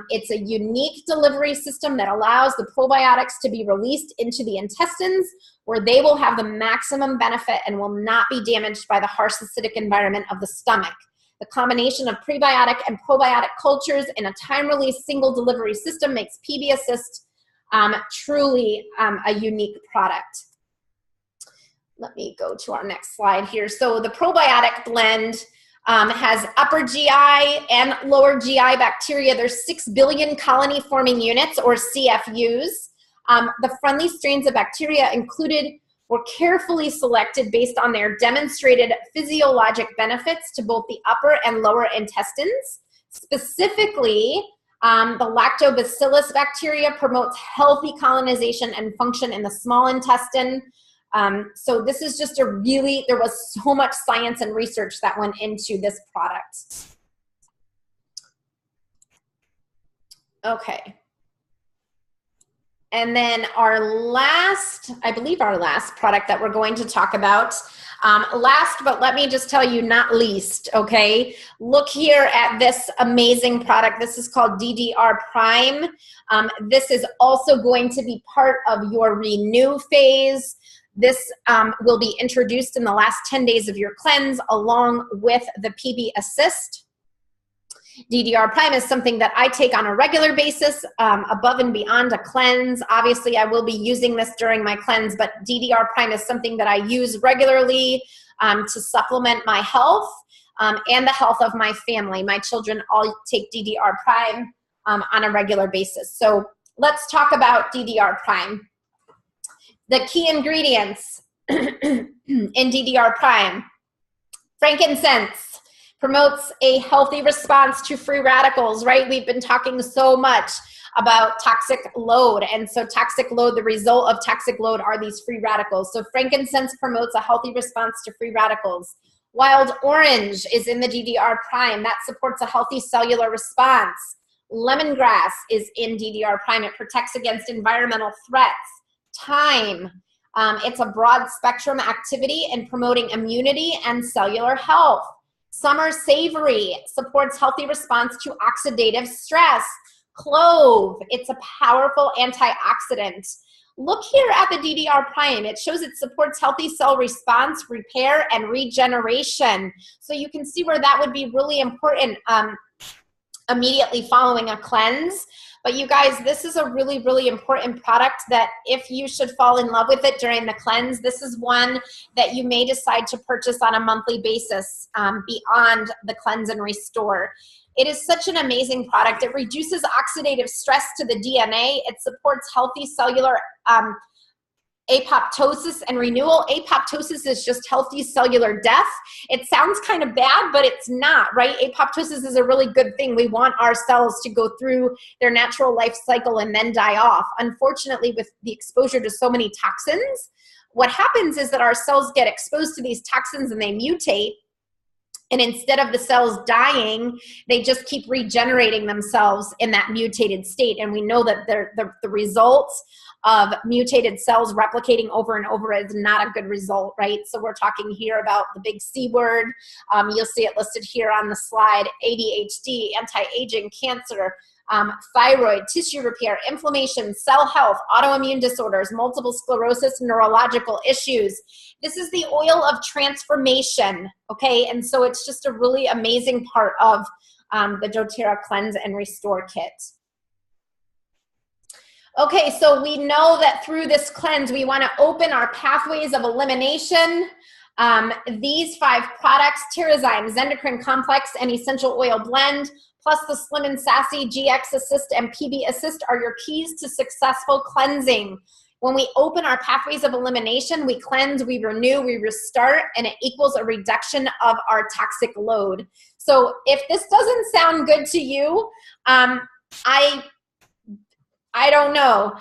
It's a unique delivery system that allows the probiotics to be released into the intestines where they will have the maximum benefit and will not be damaged by the harsh acidic environment of the stomach. The combination of prebiotic and probiotic cultures in a time-release single delivery system makes PB Assist truly a unique product. Let me go to our next slide here. So the probiotic blend has upper GI and lower GI bacteria. There's 6 billion colony-forming units, or CFUs. The friendly strains of bacteria included were carefully selected based on their demonstrated physiologic benefits to both the upper and lower intestines. Specifically, the lactobacillus bacteria promotes healthy colonization and function in the small intestine. So this is just there was so much science and research that went into this product. Okay. And then our last, I believe our last product that we're going to talk about, last, but let me just tell you, not least, okay? Look here at this amazing product. This is called DDR Prime. This is also going to be part of your Renew phase. This will be introduced in the last 10 days of your cleanse along with the PB Assist. DDR Prime is something that I take on a regular basis above and beyond a cleanse. Obviously, I will be using this during my cleanse, but DDR Prime is something that I use regularly to supplement my health and the health of my family. My children all take DDR Prime on a regular basis. So let's talk about DDR Prime. The key ingredients in DDR Prime: frankincense. Promotes a healthy response to free radicals, right? We've been talking so much about toxic load. And so toxic load, the result of toxic load are these free radicals. So frankincense promotes a healthy response to free radicals. Wild orange is in the DDR Prime. That supports a healthy cellular response. Lemongrass is in DDR Prime. It protects against environmental threats. Thyme It's a broad spectrum activity in promoting immunity and cellular health. Summer Savory supports healthy response to oxidative stress. Clove, it's a powerful antioxidant. Look here at the DDR Prime. It shows it supports healthy cell response, repair, and regeneration. So you can see where that would be really important immediately following a cleanse. But you guys, this is a really, really important product that if you should fall in love with it during the cleanse, this is one that you may decide to purchase on a monthly basis beyond the Cleanse and Restore. It is such an amazing product. It reduces oxidative stress to the DNA. It supports healthy cellular apoptosis and renewal. Apoptosis is just healthy cellular death. It sounds kind of bad, but it's not, right? Apoptosis is a really good thing. We want our cells to go through their natural life cycle and then die off. Unfortunately, with the exposure to so many toxins, what happens is that our cells get exposed to these toxins and they mutate. And instead of the cells dying, they just keep regenerating themselves in that mutated state. And we know that the results of mutated cells replicating over and over is not a good result, right? So we're talking here about the big C word. You'll see it listed here on the slide: ADHD, anti-aging, cancer, thyroid, tissue repair, inflammation, cell health, autoimmune disorders, multiple sclerosis, neurological issues. This is the oil of transformation, okay? And so it's just a really amazing part of the doTERRA Cleanse and Restore Kit. Okay, so we know that through this cleanse, we want to open our pathways of elimination. These 5 products, Terrazyme, Zendocrine Complex, and Essential Oil Blend, plus the Slim and Sassy GX Assist and PB Assist are your keys to successful cleansing. When we open our pathways of elimination, we cleanse, we renew, we restart, and it equals a reduction of our toxic load. So if this doesn't sound good to you, I don't know.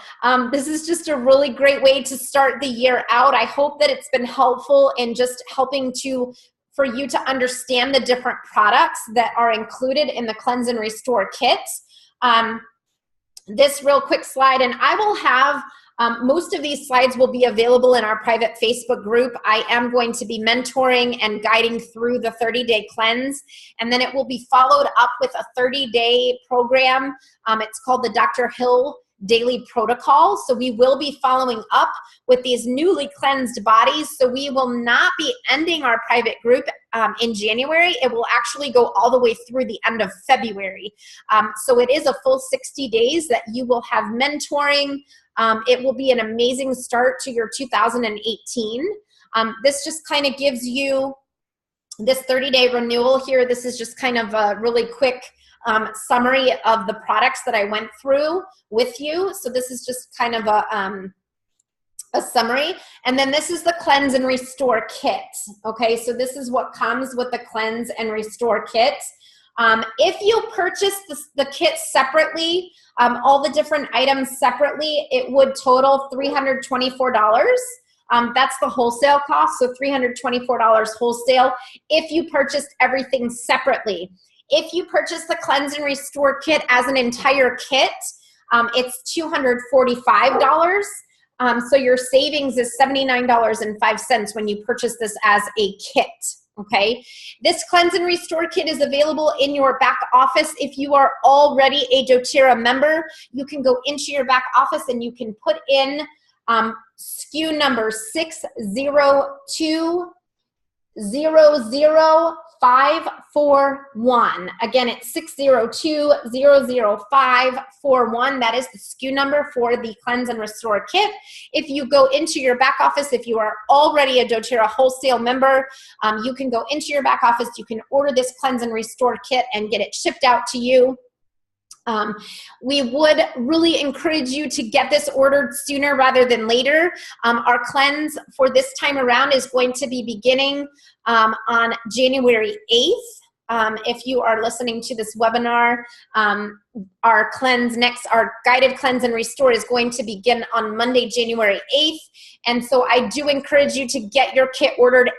This is just a really great way to start the year out. I hope that it's been helpful in just helping for you to understand the different products that are included in the Cleanse and Restore Kit. This real quick slide, and I will have most of these slides will be available in our private Facebook group. I am going to be mentoring and guiding through the 30-day cleanse, and then it will be followed up with a 30-day program. It's called the Dr. Hill Daily Protocol. So we will be following up with these newly cleansed bodies. So we will not be ending our private group in January. It will actually go all the way through the end of February. So it is a full 60 days that you will have mentoring. It will be an amazing start to your 2018. This just kind of gives you this 30-day renewal here. This is just kind of a really quick summary of the products that I went through with you. So this is just kind of a summary. And then this is the Cleanse and Restore Kit. Okay, so this is what comes with the Cleanse and Restore Kit. If you purchase the kit separately, all the different items separately, it would total $324. That's the wholesale cost, so $324 wholesale if you purchased everything separately. If you purchase the Cleanse and Restore Kit as an entire kit, it's $245. So your savings is $79.05 when you purchase this as a kit. Okay, this Cleanse and Restore Kit is available in your back office. If you are already a doTERRA member, you can go into your back office and you can put in SKU number 60200541. Again, it's 602-00541. That is the SKU number for the Cleanse and Restore Kit. If you go into your back office, if you are already a doTERRA wholesale member, you can go into your back office, you can order this Cleanse and Restore Kit and get it shipped out to you. We would really encourage you to get this ordered sooner rather than later. Our cleanse for this time around is going to be beginning on January 8th. if you are listening to this webinar, our guided cleanse and restore is going to begin on Monday, January 8th. And so I do encourage you to get your kit ordered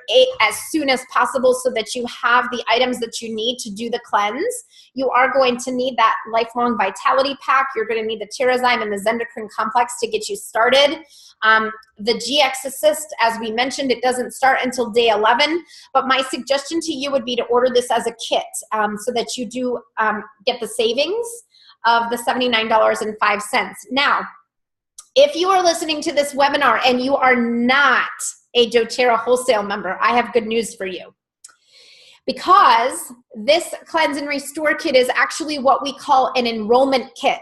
as soon as possible so that you have the items that you need to do the cleanse. You are going to need that Lifelong Vitality Pack. You're going to need the Terrazyme and the Zendocrine Complex to get you started. The GX Assist, as we mentioned, it doesn't start until day 11, but my suggestion to you would be to order this as a kit so that you do get the savings of the $79.05. Now, if you are listening to this webinar and you are not a doTERRA wholesale member, I have good news for you. Because this Cleanse and Restore kit is actually what we call an enrollment kit,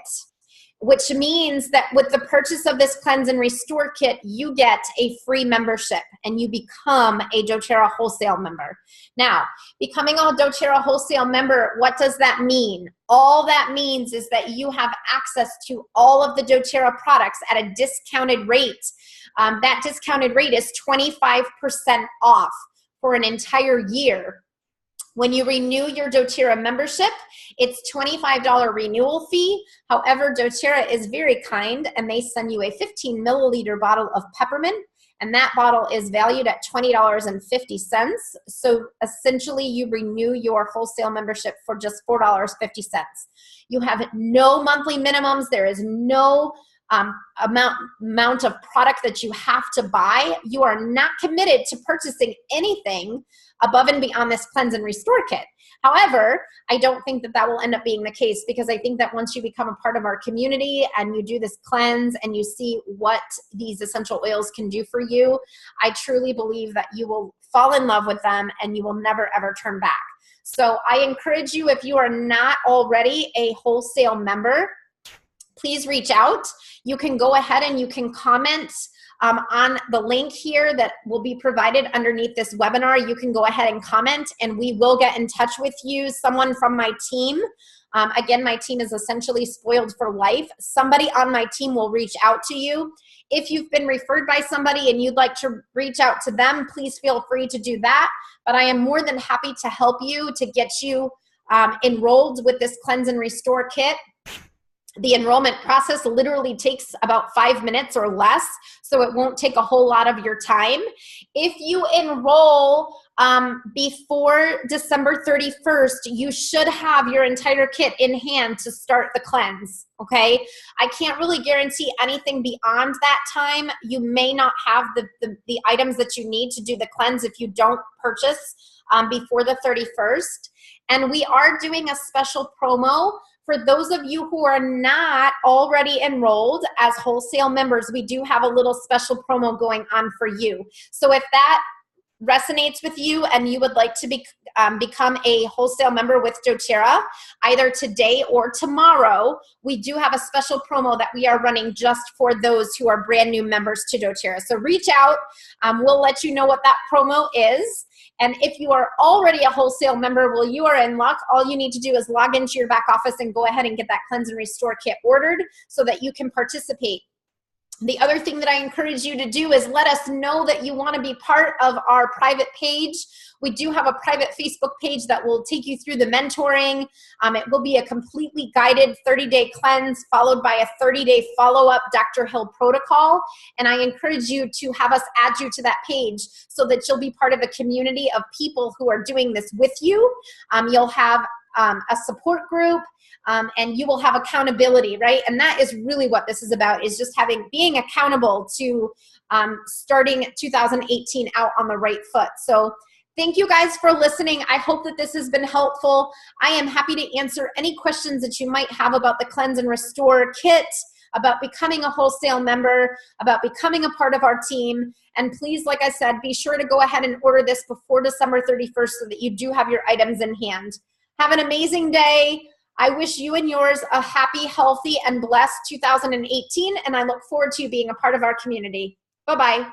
which means that with the purchase of this Cleanse and Restore kit, you get a free membership and you become a doTERRA wholesale member. Now, becoming a doTERRA wholesale member, what does that mean? All that means is that you have access to all of the doTERRA products at a discounted rate. That discounted rate is 25% off for an entire year. When you renew your doTERRA membership, it's $25 renewal fee. However, doTERRA is very kind and they send you a 15 milliliter bottle of peppermint, and that bottle is valued at $20.50. So essentially you renew your wholesale membership for just $4.50. You have no monthly minimums. There is no amount of product that you have to buy. You are not committed to purchasing anything above and beyond this Cleanse and Restore kit. However, I don't think that that will end up being the case, because I think that once you become a part of our community and you do this cleanse and you see what these essential oils can do for you, I truly believe that you will fall in love with them and you will never ever turn back. So I encourage you, if you are not already a wholesale member, please reach out. You can go ahead and you can comment on the link here that will be provided underneath this webinar. You can go ahead and comment and we will get in touch with you. Someone from my team, again, my team is essentially Spoiled for Life. Somebody on my team will reach out to you. If you've been referred by somebody and you'd like to reach out to them, please feel free to do that. But I am more than happy to help you to get you enrolled with this Cleanse and Restore kit. The enrollment process literally takes about 5 minutes or less, so it won't take a whole lot of your time. If you enroll before December 31st, you should have your entire kit in hand to start the cleanse, okay? I can't really guarantee anything beyond that time. You may not have the items that you need to do the cleanse if you don't purchase before the 31st. And we are doing a special promo. For those of you who are not already enrolled as wholesale members, we do have a little special promo going on for you. So if that resonates with you and you would like to become a wholesale member with doTERRA, either today or tomorrow, we do have a special promo that we are running just for those who are brand new members to doTERRA. So reach out. We'll let you know what that promo is. And if you are already a wholesale member, well, you are in luck. All you need to do is log into your back office and go ahead and get that Cleanse and Restore kit ordered so that you can participate. The other thing that I encourage you to do is let us know that you want to be part of our private page. We do have a private Facebook page that will take you through the mentoring. It will be a completely guided 30-day cleanse followed by a 30-day follow-up Dr. Hill protocol. And I encourage you to have us add you to that page so that you'll be part of a community of people who are doing this with you. You'll have a support group. And you will have accountability, right? And that is really what this is about, is just being accountable to starting 2018 out on the right foot. So thank you guys for listening. I hope that this has been helpful. I am happy to answer any questions that you might have about the Cleanse and Restore kit, about becoming a wholesale member, about becoming a part of our team. And please, like I said, be sure to go ahead and order this before December 31st so that you do have your items in hand. Have an amazing day. I wish you and yours a happy, healthy, and blessed 2018, and I look forward to you being a part of our community. Bye-bye.